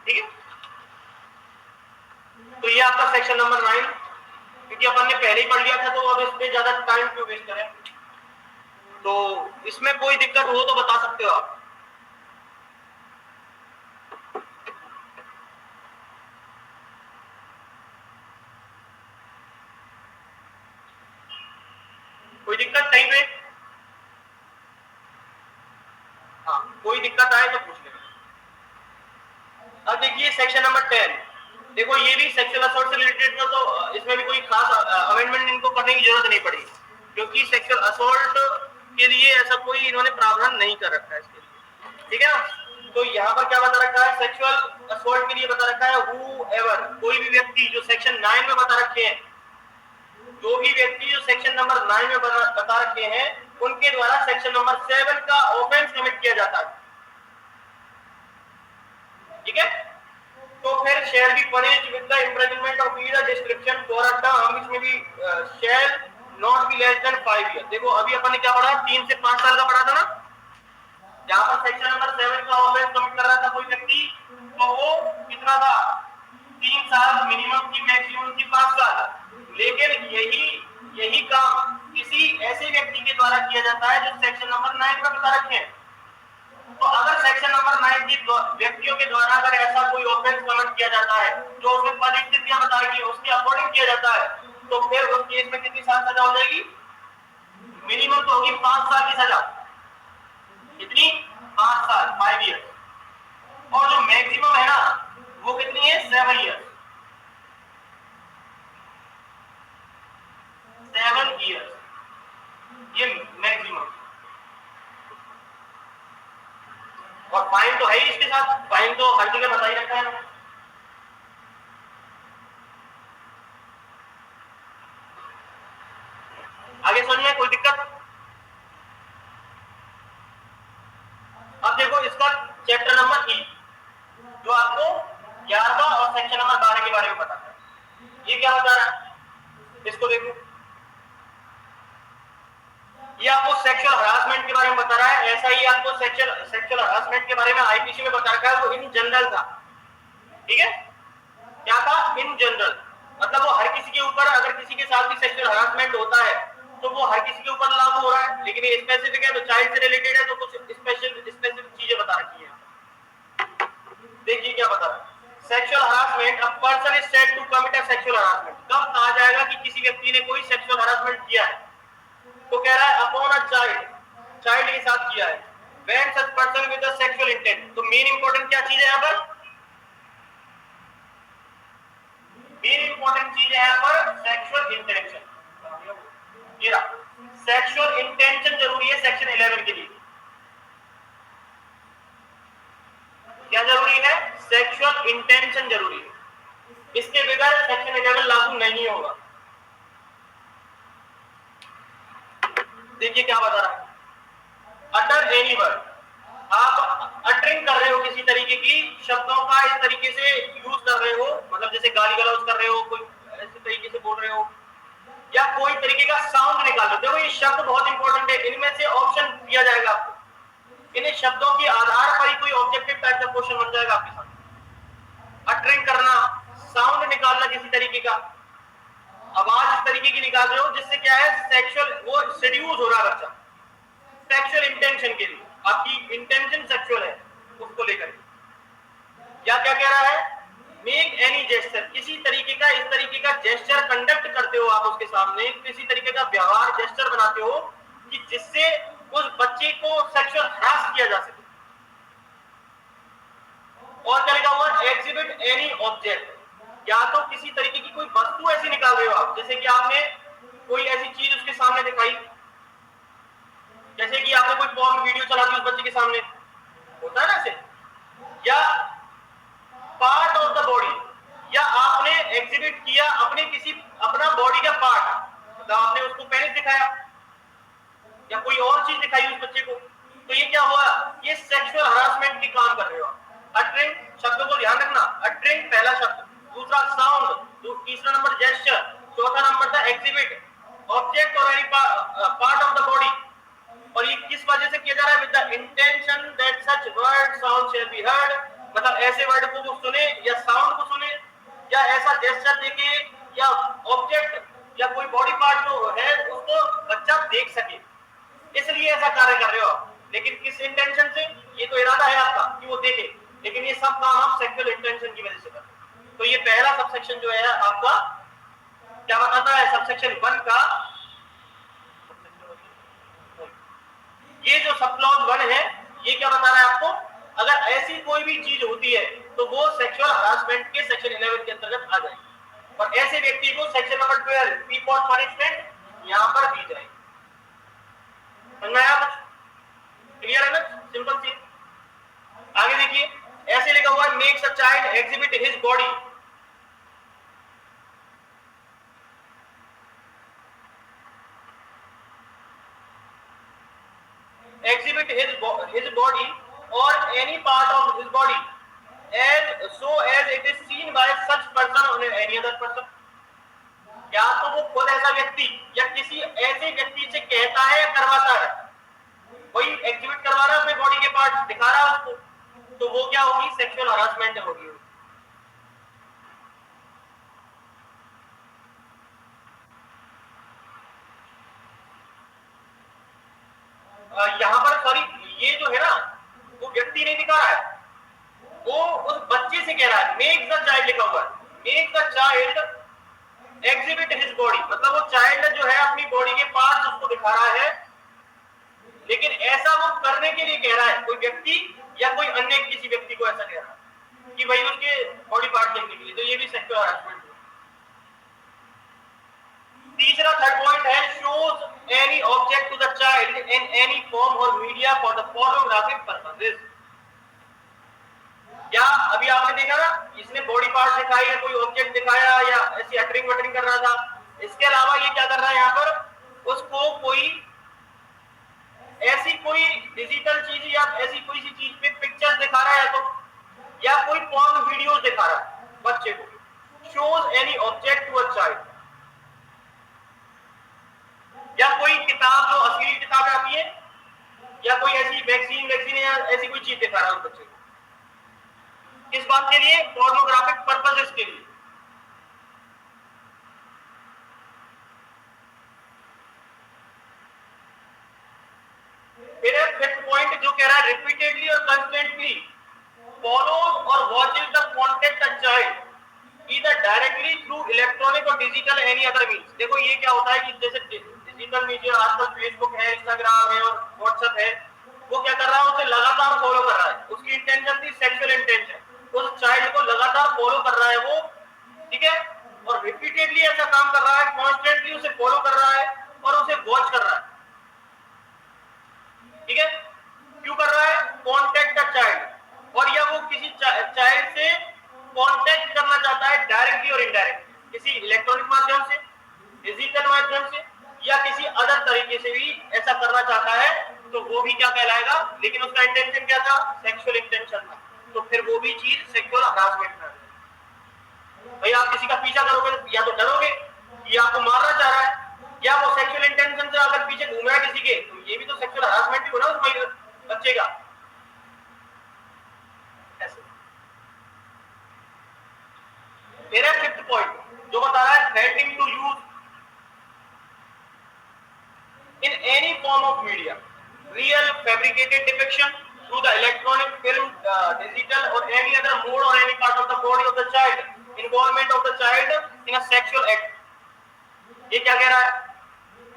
ठीक है। तो ये आपका सेक्शन नंबर 9, क्योंकि अपन ने पहले ही पढ़ लिया था तो अब इस पे ज्यादा टाइम क्यों वेस्ट करें। तो इसमें कोई दिक्कत हो तो बता सकते हो आप। कोई दिक्कत कहीं पे? हाँ, कोई दिक्कत आए तो पूछ लेना। अब देखिए सेक्शन नंबर 10, देखो ये भी सेक्सुअल असॉल्ट से रिलेटेड था, तो इसमें भी कोई खास अमेंडमेंट इनको करने की जरूरत नहीं पड़ी, क्योंकि सेक्सुअल असॉल्ट के लिए ऐसा कोई इन्होंने प्रावधान नहीं कर रखा है इसके लिए। ठीक है। तो यहाँ पर क्या बता रखा है, सेक्सुअल असॉल्ट के लिए बता रखा है whoever, कोई भी व्यक्ति जो सेक्शन 9 में बता रखे हैं, जो भी व्यक्ति जो सेक्शन नंबर 9 में बता रखे हैं उनके द्वारा सेक्शन नंबर 7 का ऑफेंस कमिट किया जाता है। ठीक है। तो फिर shall be punished with the imprisonment of either description for a term, इसमें भी shall not be less than 5 year. देखो अभी अपन ने क्या पढ़ा, 3 से 5 साल का पढ़ा था ना, जहां पर सेक्शन नंबर 7 का ऑफेंस कमिट कर रहा था कोई व्यक्ति, तो वो कितना था, 3 साल मिनिमम की, मैक्सिमम की 5 साल। लेकिन यही काम किसी ऐसे व्यक्ति के द्वारा किया जाता है जो सेक्शन नंबर 9 में बता रखे हैं। तो अगर सेक्शन नंबर 9 की व्यक्तियों के द्वारा अगर ऐसा कोई ऑफेंस कमिट किया जाता है जो उसमें परिस्थितियां बताई गई उसके अकॉर्डिंग किया जाता है, तो फिर उस केस में कितनी साल सजा हो जाएगी, मिनिमम तो होगी 5 साल की सजा। कितनी? 5 साल, 5 ईयर। और जो मैक्सिमम है ना वो कितनी है, 7 ईयर। 7 ईयर ये मैक्सिमम। और फाइन तो है ही इसके साथ, फाइन तो हर जगह बता ही रखा है। आगे समझिए, कोई दिक्कत? अब देखो इसका चैप्टर नंबर 3 जो आपको 11वां और सेक्शन नंबर 12 के बारे में बताता है, ये क्या बता रहा है, इसको देखो। ये आपको सेक्सुअल हरासमेंट के बारे में बता रहा है। ऐसा ही आपको सेक्सुअल हरासमेंट के बारे में आईपीसी में बता रखा है, वो इन जनरल था। ठीक है, क्या था, इन जनरल, मतलब वो हर किसी के ऊपर, अगर किसी के साथ भी सेक्सुअल हरासमेंट होता है तो वो हर किसी के ऊपर लागू हो रहा है। लेकिन ये स्पेसिफिक है तो चाइल्ड से रिलेटेड है, तो कुछ स्पेसिफिक चीजें बता रखी है। देखिए क्या बता रहा है, sexual harassment, a person is said to commit a sexual harassment. कब कहा जाएगा कि किसी व्यक्ति ने कोई सेक्सुअल हरासमेंट किया है, तो कह रहा है अपॉन अ चाइल्ड के साथ किया है, when such person with a sexual intent. तो मेन इंपॉर्टेंट क्या चीज है यहाँ पर, मेन इंपॉर्टेंट चीज है यहाँ पर सेक्सुअल इंटेंशन। ये सेक्सुअल इंटेंशन जरूरी है सेक्शन 11 के लिए। क्या जरूरी है, सेक्सुअल इंटेंशन जरूरी है, इसके बगैर सेक्शन 11 लागू नहीं होगा। देखिए क्या बता रहा है, अटर एनी वर्ड, आप अटरिंग कर रहे हो किसी तरीके की शब्दों का, इस तरीके से यूज कर रहे हो, मतलब जैसे गाली गलौज कर रहे हो, कोई ऐसे तरीके से बोल रहे हो, या कोई तरीके का साउंड निकाल रहे हो। देखो ये शब्द बहुत इंपॉर्टेंट है, इनमें से ऑप्शन दिया जाएगा आपको, इन्हें शब्दों के आधार पर ही कोई ऑब्जेक्टिव टाइप का क्वेश्चन बन जाएगा आपके सामने। अटरिंग करना, साउंड निकालना किसी तरीके का, आवाज इस तरीके की निकाल रहे हो जिससे क्या है, सेक्सुअल वो सेड्यूस हो रहा है बच्चा, सेक्सुअल इंटेंशन के लिए, आपकी इंटेंशन सेक्सुअल है उसको लेकर। या क्या कह रहा है, मेक एनी जेस्चर, किसी तरीके का इस तरीके का जेस्चर कंडक्ट करते हो आप उसके सामने, किसी तरीके का व्यवहार जेस्चर बनाते हो कि जिससे उस बच्चे को सेक्सुअल हरास किया जा सके। और क्या लिखा हुआ, एग्जिबिट एनी ऑब्जेक्ट, या तो किसी तरीके की कोई वस्तु ऐसी निकाल रहे हो आप, जैसे कि आपने कोई ऐसी चीज उसके सामने दिखाई, जैसे कि आपने कोई पॉर्न वीडियो चला दी उस बच्चे के सामने, होता है ना ऐसे, या पार्ट ऑफ द बॉडी, या आपने एग्जिबिट किया अपना बॉडी का पार्ट, मतलब आपने उसको पेनिस दिखाया या कोई और चीज दिखाई उस बच्चे को, तो ये क्या हुआ, ये सेक्सुअल हरासमेंट की काम कर रहे हो। अटरिंग शब्द को ध्यान रखना, अटरिंग पहला शब्द, दूसरा साउंड, तीसरा नंबर जेस्चर, चौथा नंबर था एग्जिबिट ऑब्जेक्ट और any part of the body. और ये किस वजह से किया जा रहा है, with the intention that such word sound shall be heard, मतलब ऐसे वर्ड को वो सुने या साउंड को सुने या ऐसा जेस्चर देखे या ऑब्जेक्ट या कोई बॉडी पार्ट जो है उसको बच्चा देख सके, इसलिए ऐसा कार्य कर रहे हो आप। लेकिन किस इंटेंशन से, ये तो इरादा है आपका कि वो देखे, लेकिन ये सब काम आप सेक्सुअल इंटेंशन की वजह से करते हैं। तो ये पहला सबसेक्शन जो है आपका क्या बताता है, सबसेक्शन 1 का, ये जो सब क्लॉज 1 है ये क्या बता रहा है आपको, अगर ऐसी कोई भी चीज होती है तो वो सेक्सुअल हरासमेंट के सेक्शन 11 के अंतर्गत आ जाएगी, और ऐसे व्यक्ति को section number 12 P for punishment यहां पर दी जाएगी। समझ में आया कुछ, क्लियर है ना, सिंपल सी। आगे देखिए, ऐसे लिखा हुआ है, makes a child exhibit his body, exhibit his body or any part of his body as so as it is seen by such person or any other person, या तो वो खुद ऐसा व्यक्ति या किसी ऐसे व्यक्ति से कहता है या करवाता है, वही एग्जिबिट करवा रहा है अपने बॉडी के पार्ट्स दिखा रहा है उसको, तो वो क्या होगी, सेक्सुअल हरासमेंट होगी। यहाँ पर सॉरी, ये जो है ना वो व्यक्ति नहीं दिखा रहा है, वो उस बच्चे से कह रहा है, मेक द चाइल्ड लिखा हुआ है, make the child exhibit his body, मतलब वो चाइल्ड जो है अपनी बॉडी के पार्ट्स उसको दिखा रहा है, लेकिन ऐसा वो करने के लिए कह रहा है, कोई व्यक्ति या कोई अन्य किसी व्यक्ति को ऐसा कह रहा है कि भाई उसके बॉडी पार्ट देखने के लिए, तो ये भी सेक्सुअल हरासमेंट है। तीसरा थर्ड पॉइंट है, shows any object to the child in any form और media for the pornographic purposes, या अभी आपने देखा ना, इसने बॉडी पार्ट दिखाई या कोई ऑब्जेक्ट दिखाया या ऐसी अटरिंग वटरिंग कर रहा था, इसके अलावा ये क्या कर रहा है, यहाँ पर उसको कोई ऐसी कोई डिजिटल चीज या ऐसी कोई सी चीज पे पिक्चर्स दिखा रहा है, तो या कोई पॉर्न वीडियोस दिखा रहा है बच्चे को, shows any object to a child, या कोई किताब जो अश्लील किताब आती है या कोई ऐसी वैक्सीन या ऐसी कोई चीज दिखा रहा है उस बच्चे को, किस बात के लिए, पोर्नोग्राफिक पर्पसेस के लिए। फिर फिफ्थ पॉइंट जो कह रहा है, रिपीटेडली और कंस्टेंटली फॉलोज और watches the contact a child either directly through electronic और डिजिटल एनी अदर मींस। देखो ये क्या होता है कि जैसे डिजिटल मीडिया आजकल फेसबुक है, इंस्टाग्राम है और व्हाट्सएप है, वो क्या कर रहा है, उसे लगातार फॉलो कर रहा है, उसकी इंटेंशन थी सेक्सुअल इंटेंशन, उस चाइल्ड को लगातार फॉलो कर रहा है वो, ठीक है, और रिपीटेडली ऐसा काम कर रहा है, कॉन्स्टेंटली उसे फॉलो कर रहा है और उसे वॉच कर रहा है, ठीक है, क्यों कर रहा है, कॉन्टेक्ट अ चाइल्ड, और या वो किसी चाइल्ड से कॉन्टेक्ट करना चाहता है डायरेक्टली और इनडायरेक्टली, किसी इलेक्ट्रॉनिक माध्यम से, डिजिटल माध्यम से या किसी अदर तरीके से भी ऐसा करना चाहता है तो वो भी क्या कहलाएगा, लेकिन उसका इंटेंशन क्या था, सेक्सुअल इंटेंशन था, तो फिर वो भी चीज सेक्सुअल हरासमेंट है। भाई आप किसी का पीछा करोगे या तो डरोगे कि आपको मारना चाह रहा है, या वो सेक्सुअल इंटेंशन से अगर पीछे घूम रहा है किसी के, तो ये भी तो सेक्सुअल हरासमेंट ही हो ना उस बच्चे का। ऐसे फिर है फिफ्थ पॉइंट जो बता रहा है threatening to use in any form of media real fabricated depiction through the electronic film, digital or any other mode or any part of the body of the child, involvement of the child in a sexual act। ये क्या कह रहा है,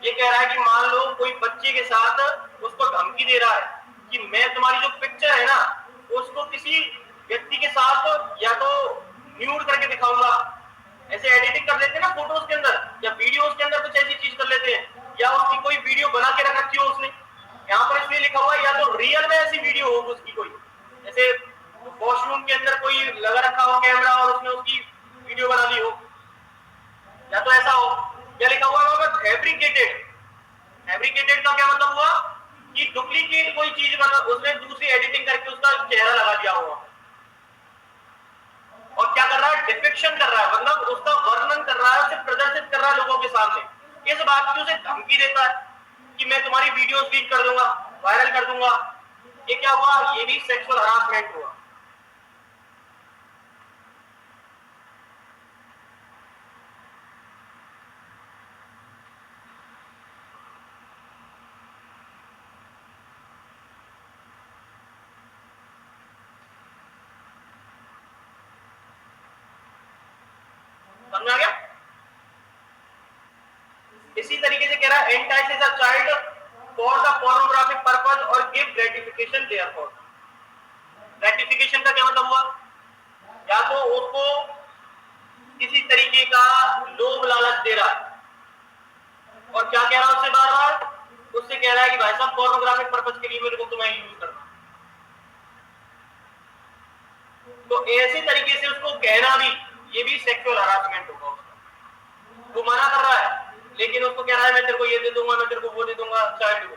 ये कह रहा है कि मान लो कोई बच्चे के साथ उसको धमकी दे रहा है कि मैं तुम्हारी जो पिक्चर है ना उसको किसी व्यक्ति के साथ या तो न्यूड करके दिखाऊंगा, ऐसे एडिटिंग कर लेते हैं ना फोटोज के अंदर या वीडियोज के अंदर, कुछ ऐसी चीज कर लेते हैं, या उसकी कोई वीडियो बना के रख रखी हो उसने, यहाँ पर इसलिए लिखा हुआ है या तो रियल में ऐसी वीडियो हो उसकी, कोई जैसे वॉशरूम के अंदर कोई लगा रखा हो कैमरा और उसने उसकी वीडियो बना ली हो, या तो ऐसा हो, या लिखा हुआ है फैब्रिकेटेड। फैब्रिकेटेड का क्या मतलब हुआ कि डुप्लीकेट कोई चीज बना, उसने दूसरी एडिटिंग करके उसका चेहरा लगा दिया हुआ, और क्या कर रहा है, डिपिक्शन कर रहा है, मतलब उसका वर्णन कर रहा है, उसे प्रदर्शित कर रहा है लोगों के सामने, इस बात की उसे धमकी देता है कि मैं तुम्हारी वीडियोस लीक कर दूंगा, वायरल कर दूंगा। ये क्या हुआ, ये भी सेक्सुअल हरासमेंट हुआ। समझ आ गया। इसी तरीके से कह रहा है entices a child for the pornographic purpose और गिव ग्रेटिफिकेशन देयरफॉर। ग्रेटिफिकेशन का क्या मतलब हुआ, या तो उसको किसी तरीके का लोभ लालच दे रहा है, और क्या कह रहा है उससे बार बार, उससे कह रहा है कि भाई साहब पोर्नोग्राफिक पर्पस के लिए मेरे को तुम्हें यूज करना, तो ऐसे तरीके से उसको कहना भी, ये भी सेक्सुअल हरासमेंट होगा उसका। वो मना कर रहा है लेकिन उसको कह रहा है मैं तेरे को ये दे दूंगा, मैं तेरे को वो दे दूंगा चाइल्ड को,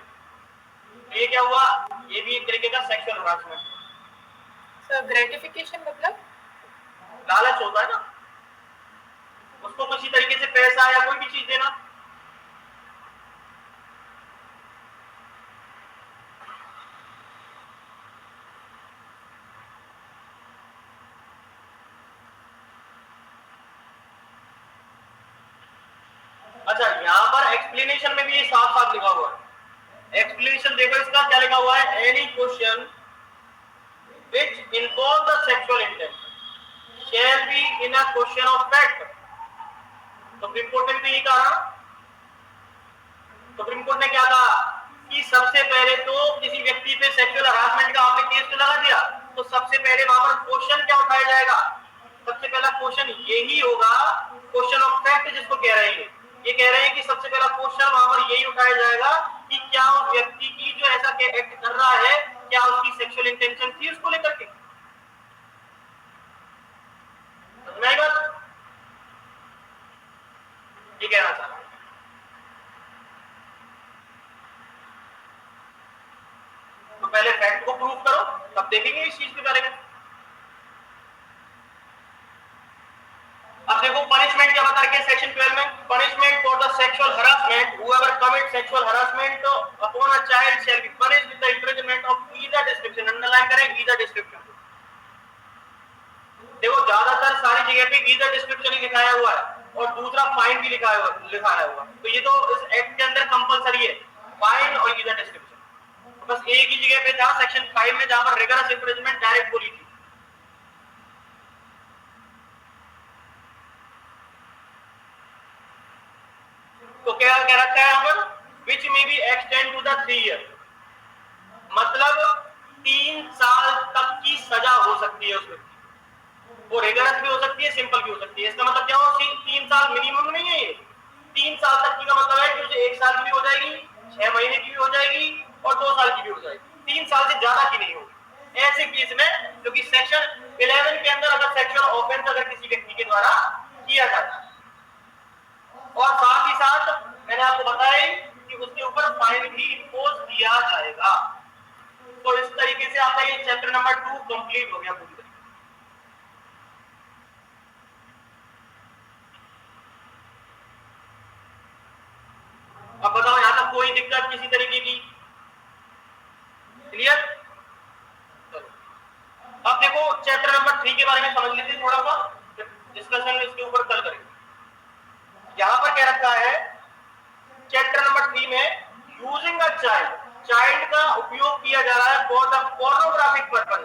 तो ये क्या हुआ, ये भी एक तरीके का सेक्सुअल हरासमेंट। सर ग्रेटिफिकेशन मतलब लालच होता है ना, उसको किसी तरीके से पैसा या कोई भी चीज देना। अच्छा यहाँ पर एक्सप्लेनेशन में भी ये साफ साफ लिखा हुआ है, एक्सप्लेनेशन देखो इसका क्या लिखा हुआ है, any question which involve the sexual intent shall be in a question of fact। तो सुप्रीम कोर्ट ने भी ये कहा, सुप्रीम कोर्ट ने क्या कहा कि सबसे पहले तो किसी व्यक्ति पे सेक्सुअल हरासमेंट का आपने केस तो लगा दिया, तो सबसे पहले वहां पर क्वेश्चन क्या उठाया जाएगा, सबसे पहला क्वेश्चन यही होगा, क्वेश्चन ऑफ फैक्ट जिसको कह रहे हैं। ये कह रहे हैं कि सबसे पहला क्वेश्चन वहां पर यही उठाया जाएगा कि क्या उस व्यक्ति की जो ऐसा एक्ट कर रहा है क्या उसकी सेक्सुअल इंटेंशन थी उसको लेकर के। समझ बात, ये कहना चाह रहा है। तो पहले फैक्ट को प्रूव करो तब देखेंगे इस चीज के बारे में। अब देखो पनिशमेंट क्या बता रखे हैं सेक्शन 12 में, punishment for the sexual harassment whoever commits sexual harassment upon a child shall be punished with the imprisonment of either description, underline करें either description। देखो ज्यादातर सारी जगह पे either description ही लिखाया हुआ है और दूसरा फाइन भी लिखाया हुआ, तो ये तो इस एक्ट के अंदर कंपलसरी है फाइन और either description। बस एक ही जगह पे था सेक्शन 5 में जहां पर रिगरस इम्प्रिजनमेंट डायरेक्ट बोली थी। तो क्या कह रखा है यहाँ पर, which may be extend to the 3 years, मतलब 3 साल तक की सजा हो सकती है उसमें, वो रिगरस भी हो सकती है सिंपल भी हो सकती है। इसका मतलब क्या हो, 3 साल मिनिमम नहीं है, 3 साल तक की का मतलब है कि उसे 1 साल की भी हो जाएगी, 6 महीने की भी हो जाएगी और 2 साल की भी हो जाएगी, 3 साल से ज्यादा की नहीं होगी। ऐसे केस में जो कि सेक्शन 11 के अंदर अगर सेक्सुअल ऑफेंस अगर किसी व्यक्ति के द्वारा किया जाता है, और साथ ही साथ मैंने आपको बताया कि उसके ऊपर फाइन भी इम्पोज किया जाएगा। तो इस तरीके से आपका ये चैप्टर नंबर 2 कंप्लीट हो गया पूरी तरीके से। अब बताओ यहां तक कोई दिक्कत किसी तरीके की? क्लियर? अब देखो चैप्टर नंबर 3 के बारे में समझ लेते हैं थोड़ा सा, डिस्कशन इसके ऊपर कल करेंगे। यहां पर क्या रखा है चैप्टर नंबर 3 में, यूजिंग अ चाइल्ड का उपयोग किया जा रहा है for the pornographic purpose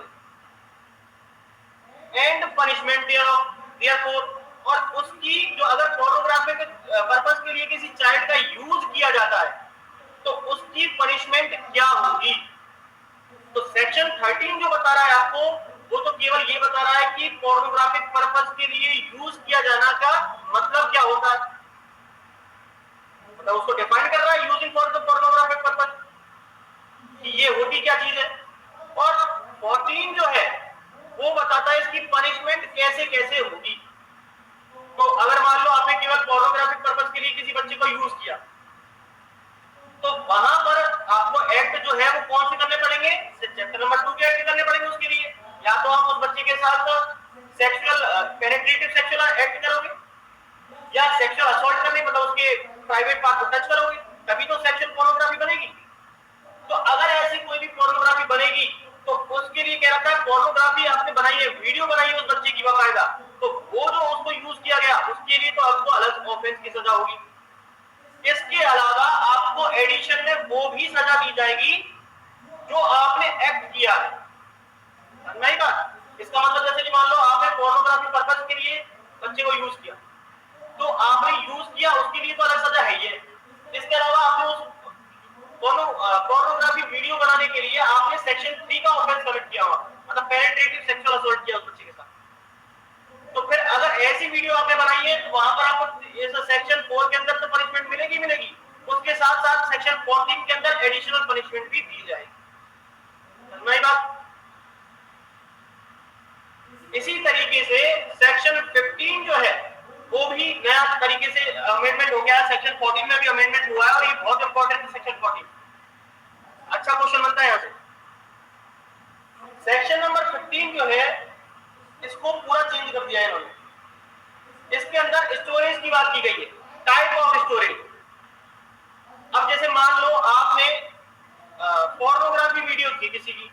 and punishment therefore, और उसकी जो अगर पोर्नोग्राफिक पर्पस के लिए किसी चाइल्ड का यूज किया जाता है तो उसकी पनिशमेंट क्या होगी। तो सेक्शन 13 जो बता रहा है आपको, वो तो केवल ये बता रहा है कि पोर्नोग्राफिक पर्पस के लिए यूज किया जाना का मतलब क्या होता है, मतलब उसको डिफाइन कर रहा है using for the pornographic purpose कि ये होती क्या चीज है। और 14 जो है वो बताता है इसकी पनिशमेंट कैसे कैसे होगी। तो अगर मान लो आपने केवल पोर्नोग्राफिक पर्पस के लिए किसी बच्चे को यूज किया तो वहां पर आपको एक्ट जो है वो कौन से करने पड़ेंगे, चैप्टर नंबर 2 के एक्ट करने पड़ेंगे उसके लिए। या तो आप उस बच्चे के साथ सेक्सुअल पेनिट्रेटिव सेक्सुअल एक्ट करोगे, या सेक्सुअल असॉल्ट करने मतलब उसके प्राइवेट पार्ट को टच करोगे, तभी तो सेक्सुअल पोर्नोग्राफी बनेगी। तो अगर ऐसी कोई भी पोर्नोग्राफी बनेगी तो उसके लिए क्या रहता है, पोर्नोग्राफी आपने बनाई है, वीडियो बनाई है उस बच्चे की बाकायदा, तो वो जो उसको यूज किया गया उसके लिए तो आपको अलग ऑफेंस की सजा होगी। इसके अलावा आपको एडिशन में वो भी सजा दी जाएगी जो आपने एक्ट किया है। नहीं बात, इसका मतलब जैसे कि मान लो आपने पोर्नोग्राफी पर्पस के लिए बच्चे को यूज किया, तो आपने यूज किया उसके लिए तो अलग सजा है ये। इसके अलावा आपने उस पोर्नोग्राफी वीडियो बनाने के लिए आपने सेक्शन 3 का ऑफेंस कमिट किया हुआ, मतलब पेनिट्रेटिव सेक्सुअल असॉल्ट किया उस बच्चे के साथ। तो फिर अगर ऐसी वीडियो आपने बनाई है तो वहां पर आपको ये सेक्शन 4 के अंदर तो पनिशमेंट मिलेगी मिलेगी, उसके साथ साथ सेक्शन 14 के अंदर एडिशनल पनिशमेंट भी दी जाएगी। समझ बात? इसी तरीके से सेक्शन 15 जो है वो भी नया तरीके से अमेंडमेंट हो गया है, सेक्शन 14 में भी अमेंडमेंट हुआ है और ये बहुत इंपॉर्टेंट है सेक्शन 14। अच्छा क्वेश्चन बनता है यहां से। सेक्शन नंबर 15 जो है इसको पूरा चेंज कर दिया है इन्होंने। इसके अंदर स्टोरेज की बात की गई है, टाइप ऑफ स्टोरेज। अब जैसे मान लो आपने पोर्नोग्राफी वीडियो थी, किसी की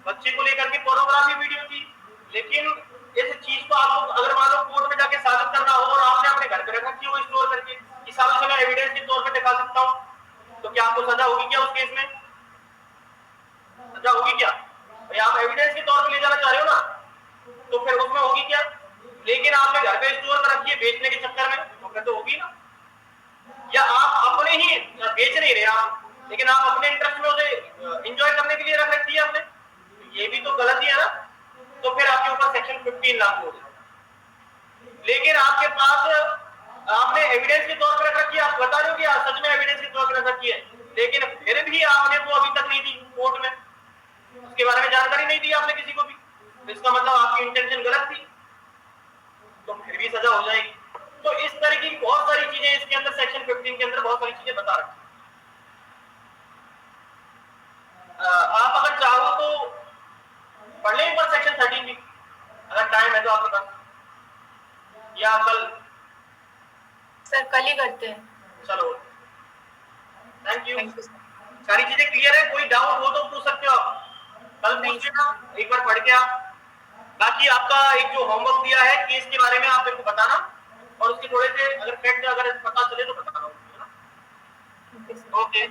बच्चे को लेकर के पोर्नोग्राफी वीडियो थी, लेकिन इस चीज को आपको अगर मान लो कोर्ट में जाके साबित करना हो और आपने अपने घर पे रखा कि वो स्टोर करके कि सालों से मैं एविडेंस के तौर पे दिखा सकता हूं, तो क्या आपको सजा होगी क्या उस केस में? सजा होगी क्या? भाई आप एविडेंस के तौर पे ले जाना चाह रहे हो ना, तो फिर उसमें होगी क्या? लेकिन आपने घर पे स्टोर कर रखी है बेचने के चक्कर में, तो फिर तो होगी ना। या आप अपने ही बेच नहीं रहे आप, लेकिन आप अपने इंटरेस्ट में उसे एंजॉय करने के लिए रख रखी है आपने, ये भी तो गलत ही है ना। तो फिर आपके ऊपर सेक्शन 15 लागू होगा। लेकिन आपके पास आपने एविडेंस के तौर पर रख रखी है, आप बता रहे हो कि सच में एविडेंस के तौर पर रख रखी है, लेकिन फिर भी आपने वो अभी तक नहीं दी कोर्ट में, उसके बारे में जानकारी नहीं दी आपने किसी को भी, तो इसका मतलब आपकी इंटेंशन गलत थी, तो फिर भी सजा हो जाएगी। तो इस तरह की बहुत सारी चीजें इसके अंदर सेक्शन 15 के अंदर बहुत सारी चीजें बता रखी। आप अगर चाहो तो पढ़ लें एक बार सेक्शन 13 भी, अगर टाइम है तो आपके पास, या कल? सर कल ही करते हैं। चलो थैंक यू। सारी चीजें क्लियर है? कोई डाउट हो तो पूछ सकते हो आप, कल पूछ लेना एक बार पढ़ के आप। बाकी आपका एक जो होमवर्क दिया है केस के बारे में आप मेरे को बताना, और उसके थोड़े से अगर फैक्ट अगर पता चले तो बताना। ओके।